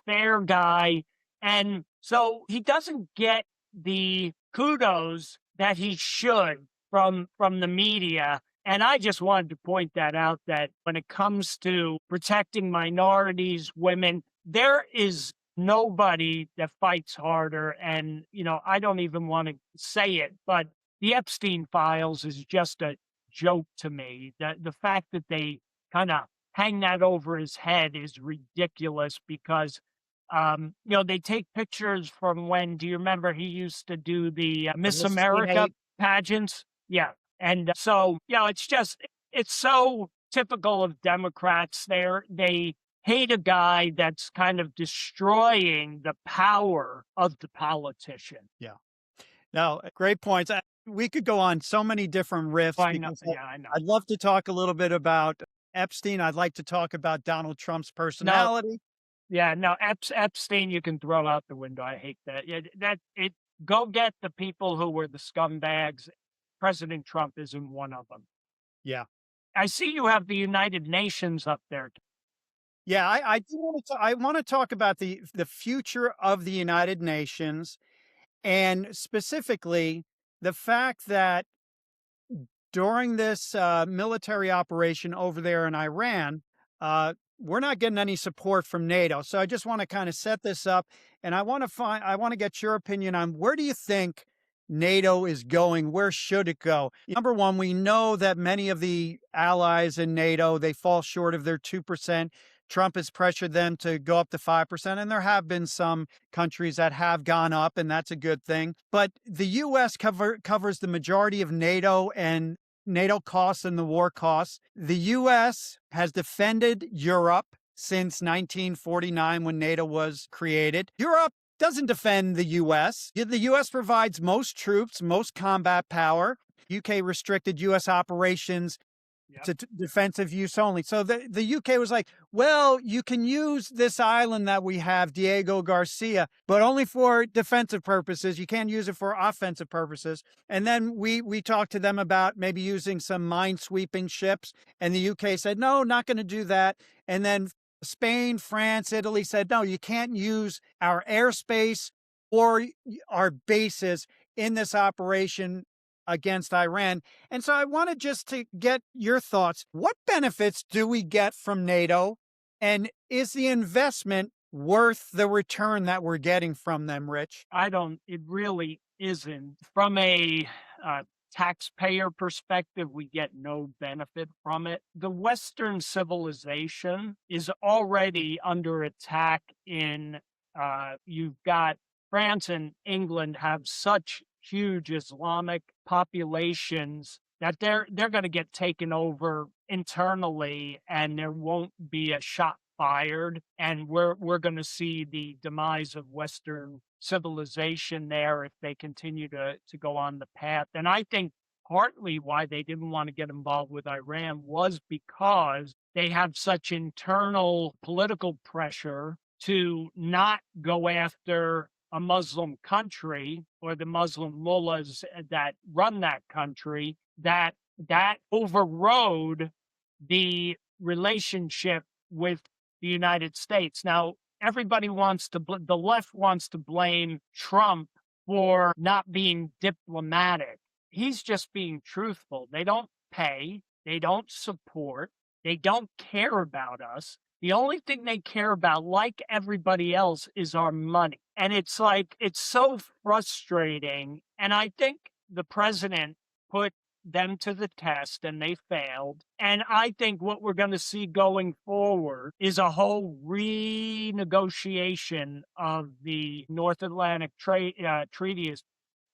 fair guy, and so he doesn't get the kudos that he should from the media. And I just wanted to point that out, that when it comes to protecting minorities, women, there is nobody that fights harder. And, I don't even want to say it, but the Epstein files is just a joke to me. The fact that they kind of hang that over his head is ridiculous because they take pictures from when, do you remember he used to do the The Miss Mississippi America hate. pageants? Yeah. And so, it's so typical of Democrats. They hate a guy that's kind of destroying the power of the politician. Yeah. No, great points. We could go on so many different riffs I know. because Yeah, I know. I'd love to talk a little bit about Epstein. I'd like to talk about Donald Trump's No, personality. yeah, no, Epstein, you can throw out the window. I hate that. Yeah, go get the people who were the scumbags. President Trump isn't one of them. Yeah. I see you have the United Nations up there. Yeah, I do want to I want to talk about the future of the United Nations, and specifically the fact that during this military operation over there in Iran, we're not getting any support from NATO. So I just want to kind of set this up, and I want to get your opinion on where do you think NATO is going? Where should it go? Number one, we know that many of the allies in NATO they fall short of their 2%. Trump has pressured them to go up to 5%, and there have been some countries that have gone up, and that's a good thing. But the U.S. covers the majority of NATO and NATO costs and the war costs. The U.S. has defended Europe since 1949 when NATO was created. Europe doesn't defend the U.S. The U.S. provides most troops, most combat power. UK restricted U.S. operations Yep. to defensive use only. So the UK was like, well, you can use this island that we have, Diego Garcia, but only for defensive purposes. You can't use it for offensive purposes. And then we talked to them about maybe using some mine-sweeping ships, and the UK said, no, not going to do that. And then Spain, France, Italy said, no, you can't use our airspace or our bases in this operation against Iran. And so I wanted just to get your thoughts. What benefits do we get from NATO? And is the investment worth the return that we're getting from them, Rich? It really isn't. From a taxpayer perspective, we get no benefit from it. The Western civilization is already under attack you've got France and England have such huge Islamic populations that they're going to get taken over internally, and there won't be a shot fired, and we're going to see the demise of Western civilization there if they continue to go on the path. And I think partly why they didn't want to get involved with Iran was because they have such internal political pressure to not go after a Muslim country or the Muslim mullahs that run that country, that overrode the relationship with the United States. Now, everybody the left wants to blame Trump for not being diplomatic. He's just being truthful. They don't pay, they don't support, they don't care about us. The only thing they care about, like everybody else, is our money. And it's like, it's so frustrating. And I think the president put them to the test and they failed. And I think what we're going to see going forward is a whole renegotiation of the North Atlantic Treaty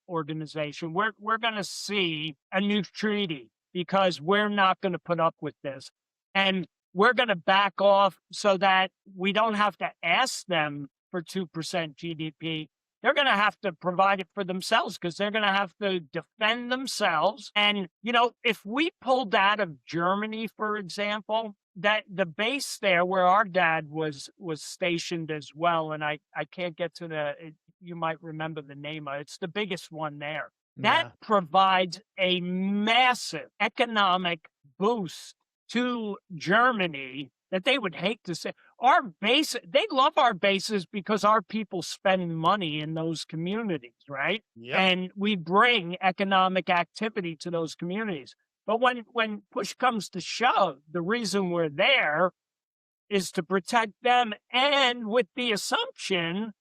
Organization. We're going to see a new treaty because we're not going to put up with this. And we're going to back off so that we don't have to ask them for 2% GDP. They're going to have to provide it for themselves because they're going to have to defend themselves. And, you know, if we pulled out of Germany, for example, that the base there where our dad was stationed as well, and I can't get to you might remember the name of it. It's the biggest one there. That Yeah. provides a massive economic boost to Germany that they would hate to say. Our base, they love our bases because our people spend money in those communities, right? Yep. And we bring economic activity to those communities. But when push comes to shove, the reason we're there is to protect them, and with the assumption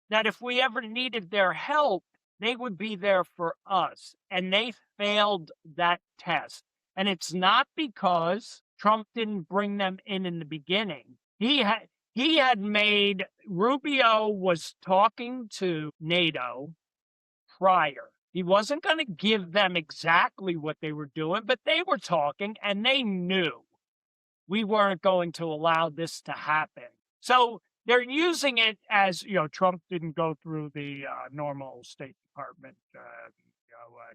that if we ever needed their help, they would be there for us. And they failed that test. And it's not because Trump didn't bring them in the beginning. He had made Rubio was talking to NATO prior. He wasn't going to give them exactly what they were doing, but they were talking and they knew we weren't going to allow this to happen. So they're using it as, you know, Trump didn't go through the normal State Department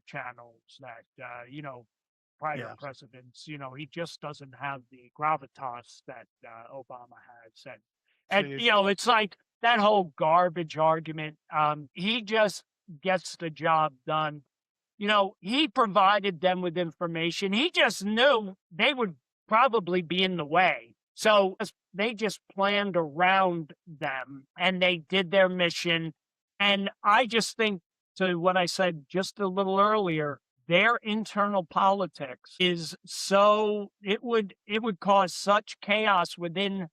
channels that, prior Yeah. presidents, he just doesn't have the gravitas that Obama has. And, See, it's like that whole garbage argument. He just gets the job done. He provided them with information. He just knew they would probably be in the way. So they just planned around them and they did their mission. And I just think, to what I said just a little earlier, their internal politics is so it would cause such chaos within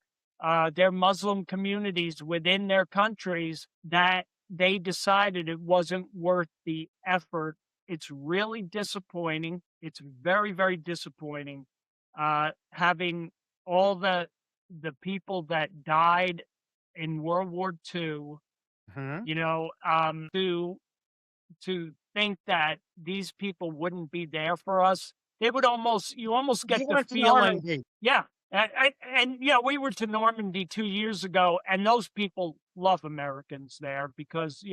their Muslim communities within their countries that they decided it wasn't worth the effort. It's really disappointing. It's very, very disappointing having all the people that died in World War II, mhm. to think that these people wouldn't be there for us. They would you almost get You the went to feeling, Normandy. yeah. We were to Normandy 2 years ago, and those people love Americans there because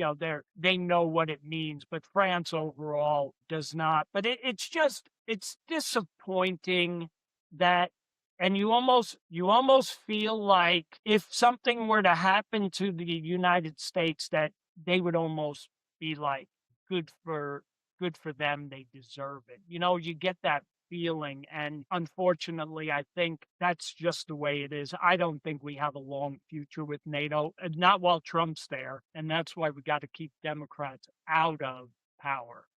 they know what it means. But France overall does not. But it's disappointing that, and you almost feel like if something were to happen to the United States, that they would almost be like, good for them, they deserve it. You get that feeling, and unfortunately I think that's just the way it is. I don't think we have a long future with NATO, and not while Trump's there, and that's why we got to keep Democrats out of power.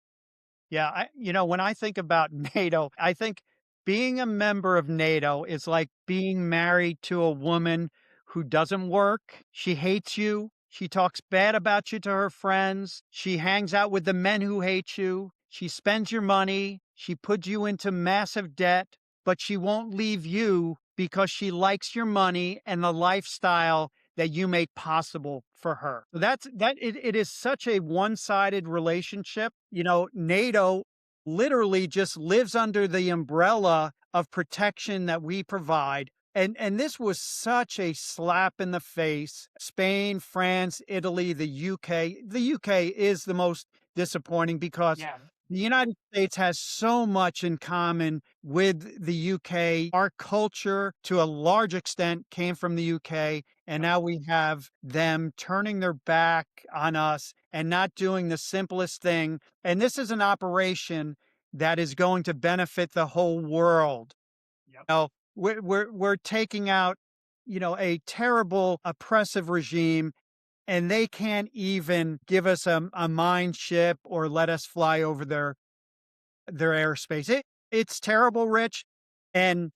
Yeah, when I think about NATO, I think being a member of NATO is like being married to a woman who doesn't work. She hates you. She talks bad about you to her friends. She hangs out with the men who hate you. She spends your money. She puts you into massive debt, but she won't leave you because she likes your money and the lifestyle that you make possible for her. It is such a one-sided relationship. NATO literally just lives under the umbrella of protection that we provide. And this was such a slap in the face. Spain, France, Italy, the UK. The UK is the most disappointing because Yeah. the United States has so much in common with the UK. Our culture, to a large extent, came from the UK. And now we have them turning their back on us and not doing the simplest thing. And this is an operation that is going to benefit the whole world. Yep. Know, we're taking out, a terrible oppressive regime, and they can't even give us a mine ship or let us fly over their airspace. It's terrible, Rich. And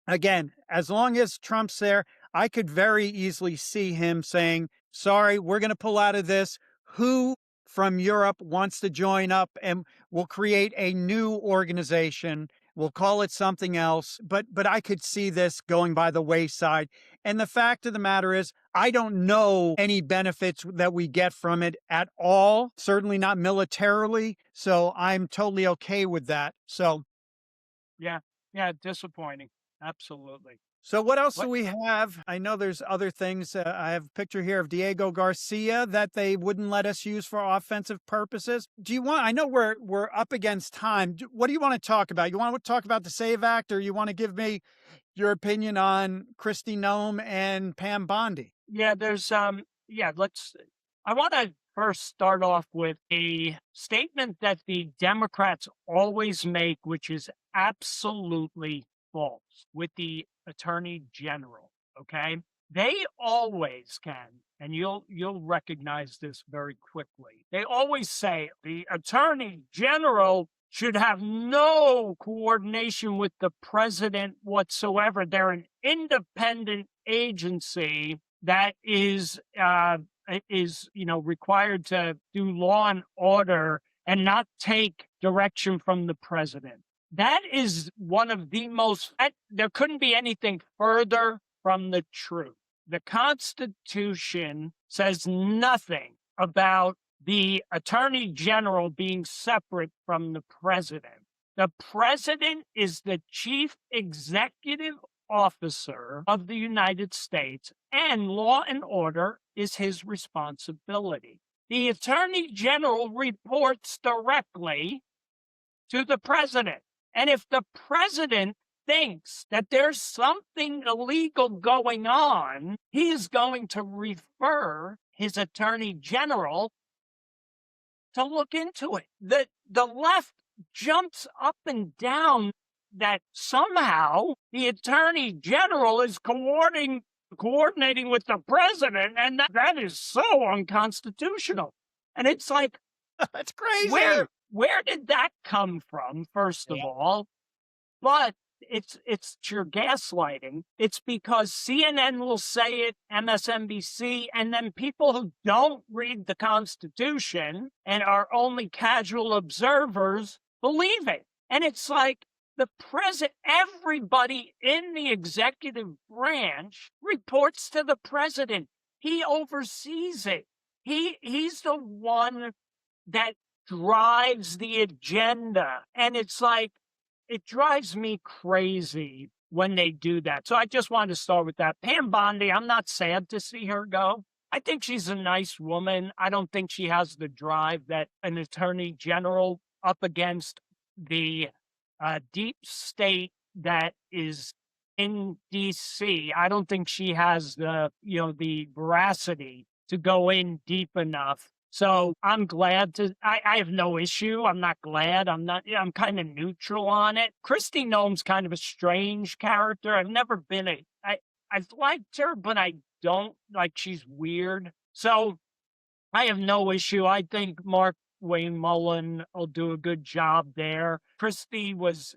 again, as long as Trump's there, I could very easily see him saying, "Sorry, we're going to pull out of this. Who from Europe wants to join up and we'll create a new organization. We'll call it something else, but I could see this going by the wayside. And the fact of the matter is, I don't know any benefits that we get from it at all, certainly not militarily. So I'm totally okay with that. Yeah. Yeah. Disappointing. Absolutely. So what else do What? we have? I know there's other things. I have a picture here of Diego Garcia that they wouldn't let us use for offensive purposes. Do you want? I know we're up against time. What do you want to talk about? You want to talk about the Save Act, or you want to give me your opinion on Christy Nome and Pam Bondi? Yeah. Yeah. I want to first start off with a statement that the Democrats always make, which is absolutely false with the attorney general. Okay. They always can, and you'll recognize this very quickly. They always say the attorney general should have no coordination with the president whatsoever. They're an independent agency that is required to do law and order and not take direction from the president. That is one of the most, there couldn't be anything further from the truth. The Constitution says nothing about the attorney general being separate from the president. The president is the chief executive officer of the United States, and law and order is his responsibility. The attorney general reports directly to the president. And if the president thinks that there's something illegal going on, he is going to refer his attorney general to look into it. The left jumps up and down that somehow the attorney general is coordinating with the president, and that is so unconstitutional. And it's like, That's crazy. Where did that come from, first of all? But it's your gaslighting. It's because CNN will say it, MSNBC, and then people who don't read the Constitution and are only casual observers believe it. And it's like the president, everybody in the executive branch reports to the president. He oversees it. He's the one that drives the agenda. And it's like, it drives me crazy when they do that. So I just wanted to start with that. Pam Bondi, I'm not sad to see her go. I think she's a nice woman. I don't think she has the drive that an attorney general up against the deep state that is in DC. I don't think she has the veracity to go in deep enough. So I'm glad I have no issue. I'm not glad. I'm kind of neutral on it. Christy Nome's kind of a strange character. I've liked her, but I don't like, she's weird. So I have no issue. I think Mark Wayne Mullen will do a good job there. Christy was,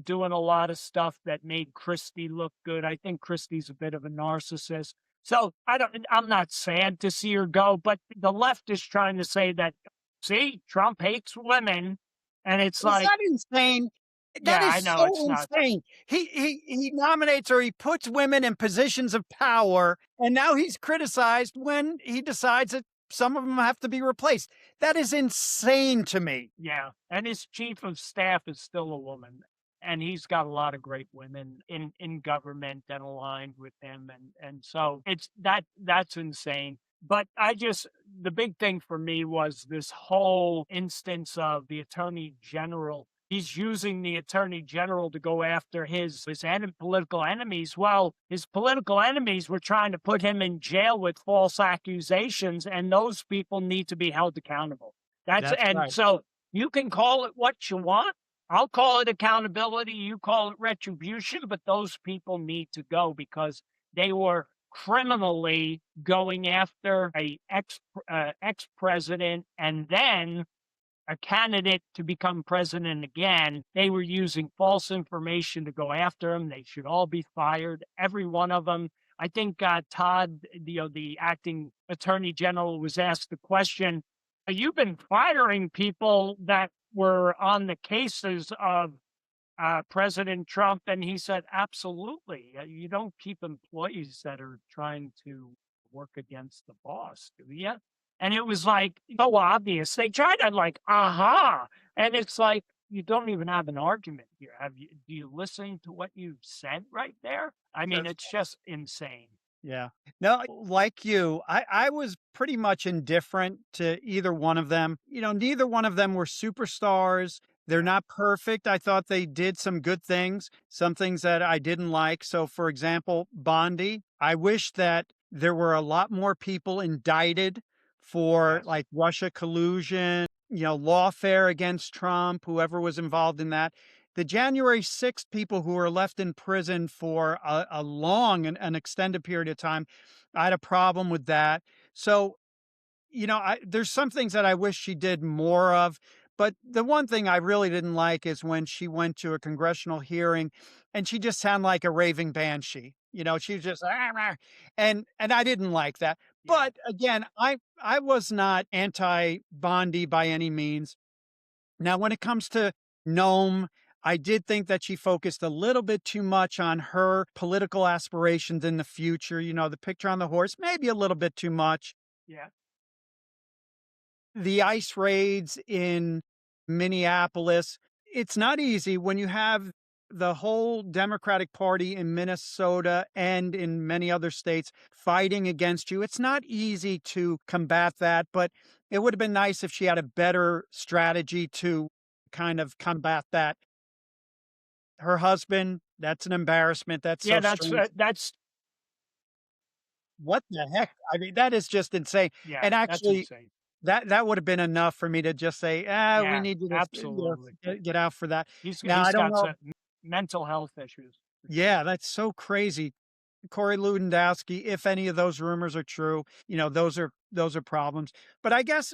doing a lot of stuff that made Christy look good. I think Christy's a bit of a narcissist. So I'm not sad to see her go, but the left is trying to say that, see, Trump hates women. And it's Is like, that insane? That yeah, I is know it's so not. insane. He nominates, or he puts women in positions of power, and now he's criticized when he decides that some of them have to be replaced. That is insane to me. Yeah. And his chief of staff is still a woman. And he's got a lot of great women in government that aligned with him. And so that's insane. But the big thing for me was this whole instance of the attorney general. He's using the attorney general to go after his political enemies. Well, his political enemies were trying to put him in jail with false accusations, and those people need to be held accountable. That's right. So you can call it what you want. I'll call it accountability. You call it retribution, but those people need to go because they were criminally going after a ex-president and then a candidate to become president again. They were using false information to go after him. They should all be fired, every one of them. I think Todd, the acting attorney general, was asked the question, You've been firing people that were on the cases of President Trump, and he said, absolutely. You don't keep employees that are trying to work against the boss, do you? And it was like so obvious. They tried to like, aha. And it's like, you don't even have an argument here. Do you listen to what you've said right there? I mean, That's it's just insane. Yeah. No, like you, I was pretty much indifferent to either one of them. Neither one of them were superstars. They're Yeah. not perfect. I thought they did some good things, some things that I didn't like. So, for example, Bondi, I wish that there were a lot more people indicted for Yes. like Russia collusion, lawfare against Trump, whoever was involved in that. The January 6th people who were left in prison for a long and an extended period of time, I had a problem with that. So, there's some things that I wish she did more of. But the one thing I really didn't like is when she went to a congressional hearing and she just sounded like a raving banshee. She was just "Ah, ah," and I didn't like that. Yeah. But again, I was not anti Bondi by any means. Now, when it comes to Nome, I did think that she focused a little bit too much on her political aspirations in the future. The picture on the horse, maybe a little bit too much. Yeah. The ice raids in Minneapolis, it's not easy when you have the whole Democratic Party in Minnesota and in many other states fighting against you. It's not easy to combat that, but it would have been nice if she had a better strategy to kind of combat that. Her husband, that's an embarrassment. That's so Yeah. strange. That's, What the heck? I mean, that is just insane. yeah, And that's actually, insane. that would have been enough for me to just say, "Ah, we Yeah. need you to, Absolutely. get out for that." Now, He's I don't got know. some mental health issues for sure. Yeah, that's so crazy. Corey Lewandowski, if any of those rumors are true, those are problems. But I guess,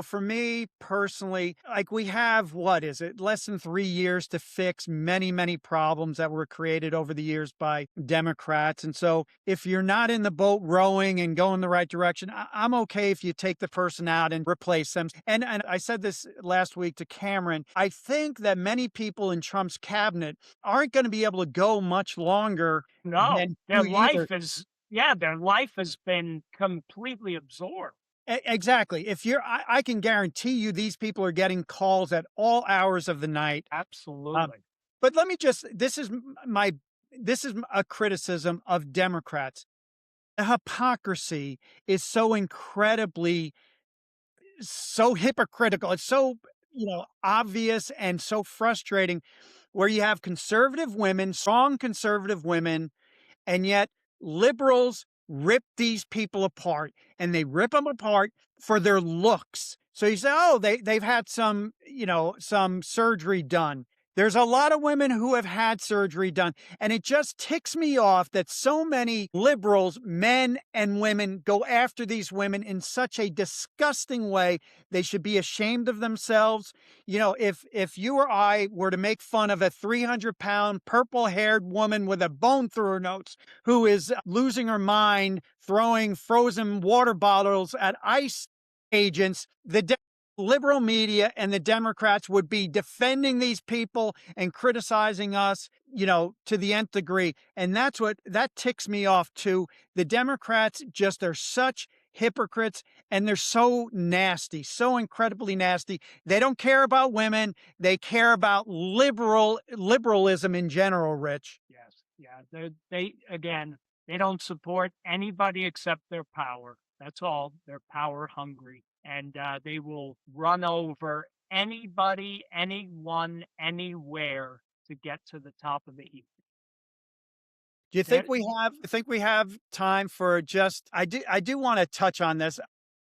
for me personally, like we have what is it, less than 3 years to fix many, many problems that were created over the years by Democrats. And so if you're not in the boat rowing and going the right direction, I'm okay if you take the person out and replace them. And I said this last week to Cameron. I think that many people in Trump's cabinet aren't going to be able to go much longer No, than their 2 years. life is yeah, their life has been completely absorbed. Exactly. If I can guarantee you these people are getting calls at all hours of the night. Um, Absolutely. but let me just, this is a criticism of Democrats. The hypocrisy is so incredibly, so hypocritical. It's so, obvious and so frustrating where you have conservative women, strong conservative women, and yet liberals rip these people apart and they rip them apart for their looks. So you say, oh, they've had some, some surgery done. There's a lot of women who have had surgery done. And it just ticks me off that so many liberals, men and women, go after these women in such a disgusting way. They should be ashamed of themselves. If you or I were to make fun of a 300-pound, purple haired woman with a bone through her nose who is losing her mind, throwing frozen water bottles at ICE agents, liberal media and the Democrats would be defending these people and criticizing us, to the nth degree. And that ticks me off too. The Democrats just are such hypocrites and they're so nasty, so incredibly nasty. They don't care about women. They care about liberalism in general, Rich. Yes. Yeah. They again, they don't support anybody except their power. That's all. They're power hungry, and they will run over anybody, anyone, anywhere to get to the top of the heap. Do you That think we have time for just I do wanna touch on this,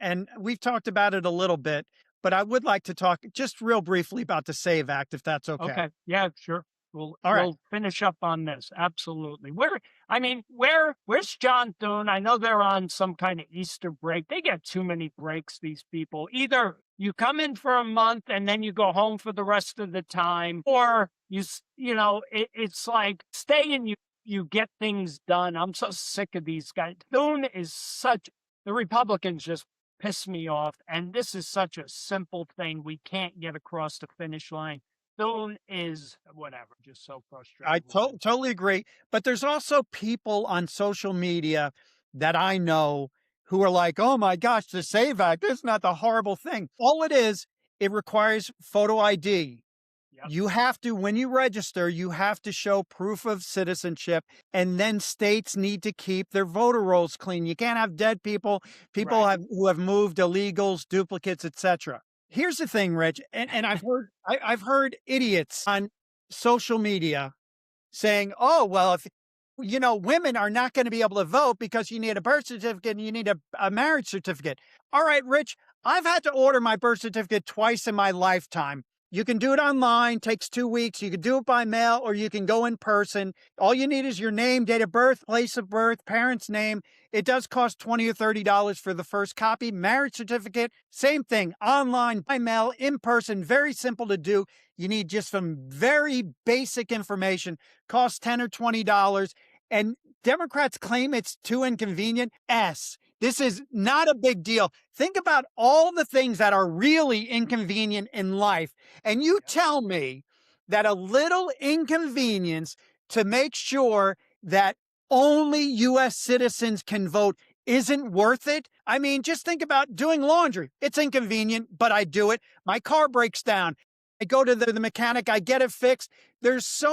and we've talked about it a little bit, but I would like to talk just real briefly about the SAVE Act, if that's okay. Okay. Yeah, sure. We'll Alright. we'll finish up on this. Absolutely. Where's John Thune? I know they're on some kind of Easter break. They get too many breaks, these people. Either you come in for a month and then you go home for the rest of the time, or it's like stay and you get things done. I'm so sick of these guys. Thune is such the Republicans just piss me off. And this is such a simple thing we can't get across the finish line. Thune is whatever, just so I frustrated with it. totally agree. But there's also people on social media that I know who are like, oh my gosh, the SAVE Act is not the horrible thing. All it is, it requires photo ID. Yep. You have to, when you register, you have to show proof of citizenship, and then states need to keep their voter rolls clean. You can't have dead people, Right. who have moved, illegals, duplicates, etc. Here's the thing, Rich, and I've heard idiots on social media saying, "Oh, well, if women are not going to be able to vote because you need a birth certificate and you need a marriage certificate." All right, Rich, I've had to order my birth certificate twice in my lifetime. You can do it online, takes 2 weeks. You can do it by mail, or you can go in person. All you need is your name, date of birth, place of birth, parent's name. It does cost $20 or $30 for the first copy. Marriage certificate, same thing, online, by mail, in person, very simple to do. You need just some very basic information, costs $10 or $20. And Democrats claim it's too inconvenient. This is not a big deal. Think about all the things that are really inconvenient in life. And you Yep. tell me that a little inconvenience to make sure that only US citizens can vote isn't worth it. I mean, just think about doing laundry. It's inconvenient, but I do it. My car breaks down. I go to the mechanic, I get it fixed. There's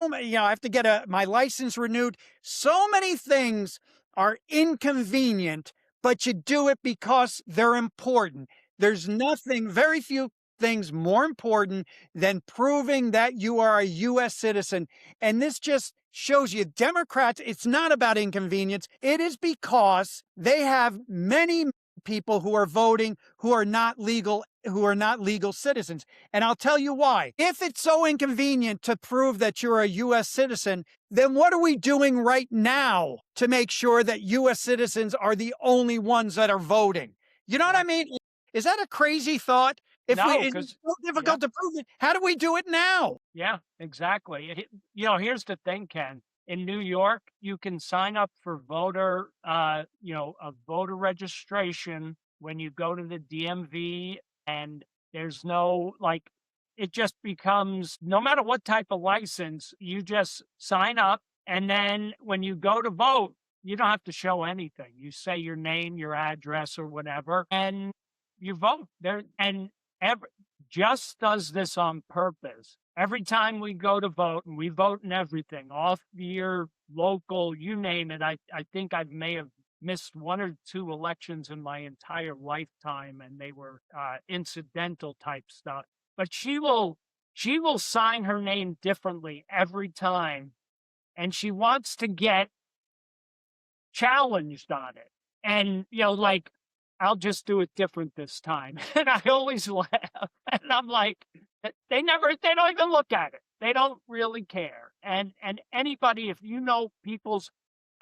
I have to get my license renewed. So many things are inconvenient, but you do it because they're important. There's very few things more important than proving that you are a US citizen. And this just shows you Democrats, it's not about inconvenience. It is because they have many people who are voting who are not legal citizens. And I'll tell you why. If it's so inconvenient to prove that you're a US citizen, then what are we doing right now to make sure that US citizens are the only ones that are voting? You know what I Right. mean? Is that a crazy thought? No, It's because so yeah, difficult to prove it, how do we do it now? yeah, exactly. Here's the thing, Ken. In New York, you can sign up for a voter registration when you go to the DMV, and there's no like, it just becomes no matter what type of license, you just sign up, and then when you go to vote, you don't have to show anything. You say your name, your address, or whatever, and you vote there. And every just does this on purpose. Every time we go to vote, and we vote in everything, off year, local, you name it. I think I may have missed one or two elections in my entire lifetime, and they were incidental type stuff. But she will sign her name differently every time, and she wants to get challenged on it. And, like, I'll just do it different this time. And I always laugh. And I'm like, they don't even look at it. They don't really care. And anybody, if you know people's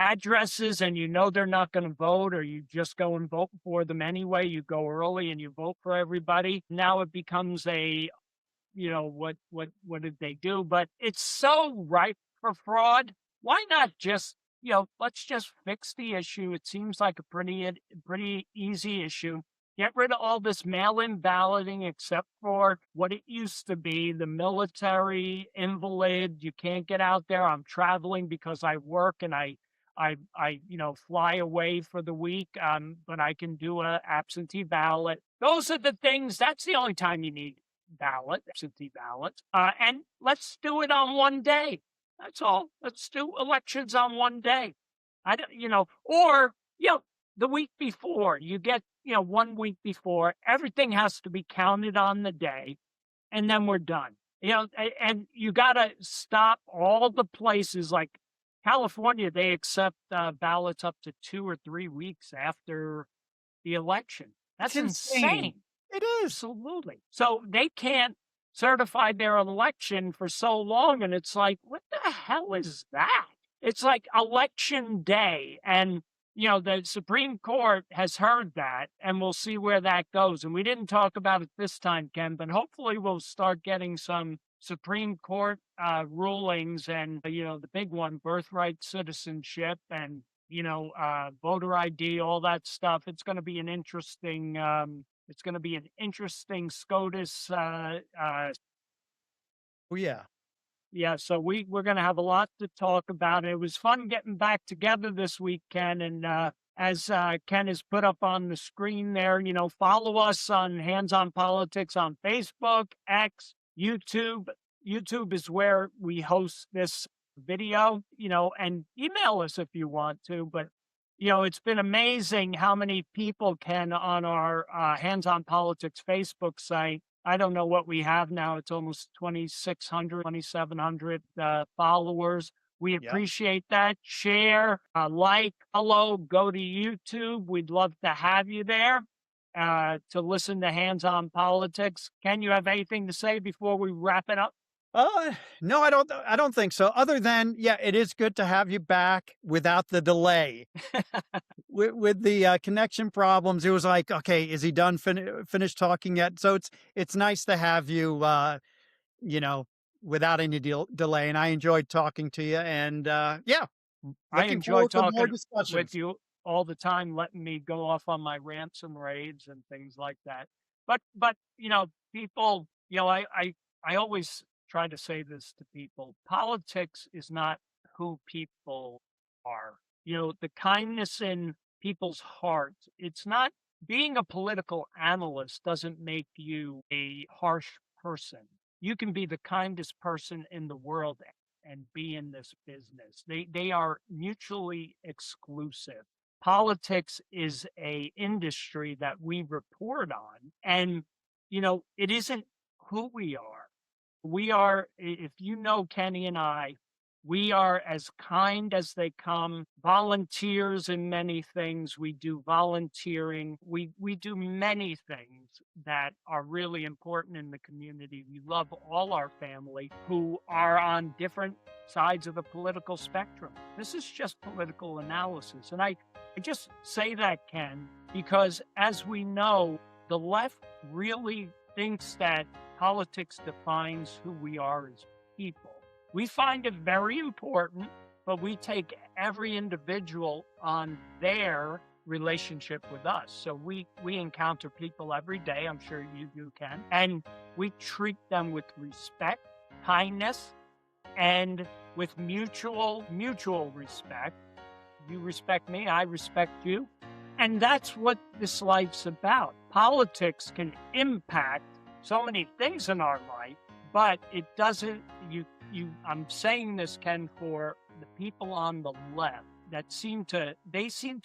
addresses and you know they're not going to vote, or you just go and vote for them anyway, you go early and you vote for everybody. Now it becomes what did they do? But it's so ripe for fraud. Why not just, let's just fix the issue. It seems like a pretty easy issue. Get rid of all this mail-in balloting, except for what it used to be, the military, invalid. You can't get out there. I'm traveling because I work, and I fly away for the week. But I can do a absentee ballot. Those are the things. That's the only time you need absentee ballots. And let's do it on one day. That's all. Let's do elections on one day. I don't, or, the week before, you get, 1 week before, everything has to be counted on the day, and then we're done. And you got to stop all the places like California. They accept ballots up to 2 or 3 weeks after the election. It's That's insane. insane. It is. Absolutely. So they can't certify their election for so long. And it's like, what the hell is that? It's like election day. And, the Supreme Court has heard that, and we'll see where that goes. And we didn't talk about it this time, Ken, but hopefully we'll start getting some Supreme Court rulings, and, the big one, birthright citizenship, and voter ID, all that stuff. It's going to be an interesting SCOTUS. Oh, yeah. Yeah, so we're going to have a lot to talk about. It was fun getting back together this week, Ken. And as Ken has put up on the screen there, follow us on Hands on Politics on Facebook, X, YouTube. YouTube is where we host this video, and email us if you want to. But it's been amazing how many people can on our Hands on Politics Facebook site. I don't know what we have now. It's almost 2,600, 2,700 followers. We Yeah. appreciate that. Share, like, follow, go to YouTube. We'd love to have you there to listen to Hands on Politics. Ken, you have anything to say before we wrap it up? No, I don't think so. Other than, yeah, it is good to have you back without the delay. With the connection problems, it was like, okay, is he done finished talking yet? So it's nice to have you, you know, without any delay. And I enjoyed talking to you. And yeah, I looking enjoy forward to more talking with discussions. you all the time, letting me go off on my rants and raids and things like that. But people, I always try to say this to people. Politics is not who people are. The kindness in people's hearts. It's not being a political analyst doesn't make you a harsh person. You can be the kindest person in the world and be in this business. They are mutually exclusive. Politics is a industry that we report on, and it isn't who we are. We are, if you know Kenny and I, we are as kind as they come, volunteers in many things. We do volunteering. We do many things that are really important in the community. We love all our family who are on different sides of the political spectrum. This is just political analysis. And I just say that, Ken, because as we know, the left really thinks that politics defines who we are as people. We find it very important, but we take every individual on their relationship with us. So we encounter people every day. I'm sure you do, Ken, and we treat them with respect, kindness, and with mutual respect. You respect me, I respect you. And that's what this life's about. Politics can impact so many things in our life, but it doesn't, I'm saying this, Ken, for the people on the left that seem to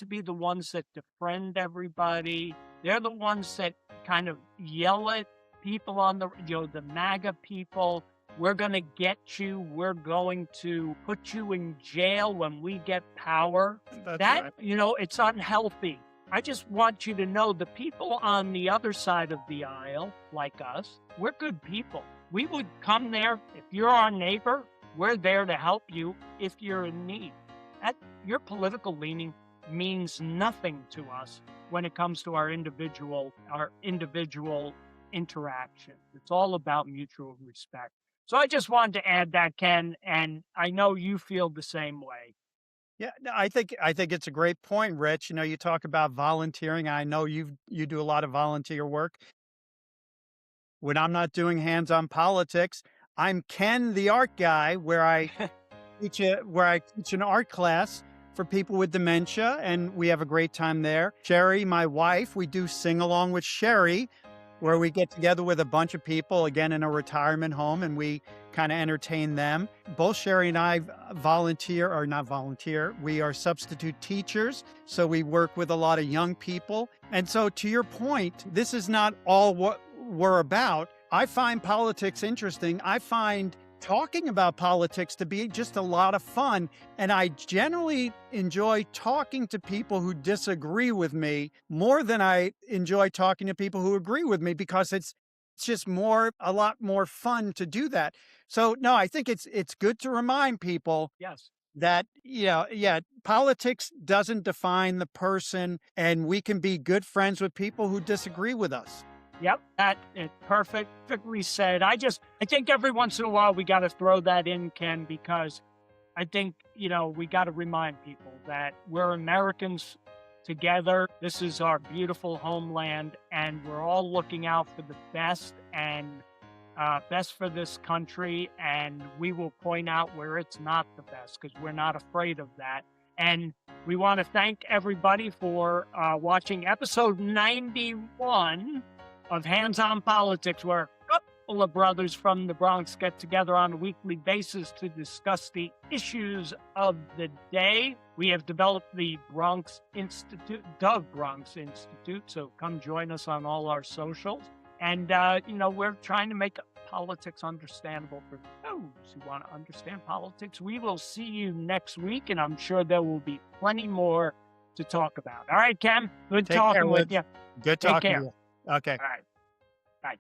be the ones that defriend everybody. They're the ones that kind of yell at people on the MAGA people. We're going to get you. We're going to put you in jail when we get power. That's That, right. it's unhealthy. I just want you to know the people on the other side of the aisle, like us, we're good people. We would come there. If you're our neighbor, we're there to help you if you're in need. Your political leaning means nothing to us when it comes to our individual interaction. It's all about mutual respect. So I just wanted to add that, Ken, and I know you feel the same way. Yeah, no, I think it's a great point, Rich. You talk about volunteering. I know you do a lot of volunteer work. When I'm not doing hands-on politics, I'm Ken the art guy where I teach an art class for people with dementia, and we have a great time there. Sherry, my wife, we do sing along with Sherry, where we get together with a bunch of people, again, in a retirement home, and we kind of entertain them. Both Sherry and I volunteer, or not volunteer, we are substitute teachers. So we work with a lot of young people. And so to your point, this is not all what we're about. I find politics interesting. I find talking about politics to be just a lot of fun. And I generally enjoy talking to people who disagree with me more than I enjoy talking to people who agree with me, because it's just a lot more fun to do that. So no, I think it's good to remind people Yes. that, yeah, politics doesn't define the person, and we can be good friends with people who disagree with us. Yep, that is perfectly said. I think every once in a while we got to throw that in, Ken, because I think, we got to remind people that we're Americans together. This is our beautiful homeland, and we're all looking out for the best and best for this country. And we will point out where it's not the best because we're not afraid of that. And we want to thank everybody for watching episode 91 of Hands on Politics, where couple of brothers from the Bronx get together on a weekly basis to discuss the issues of the day. We have developed the Bronx Institute, Doug Bronx Institute, so come join us on all our socials. And, we're trying to make politics understandable for those who want to understand politics. We will see you next week, and I'm sure there will be plenty more to talk about. All right, Ken, good Take talking care, with Woods. you. Good Take talking care. to you. Okay. All right. Bye.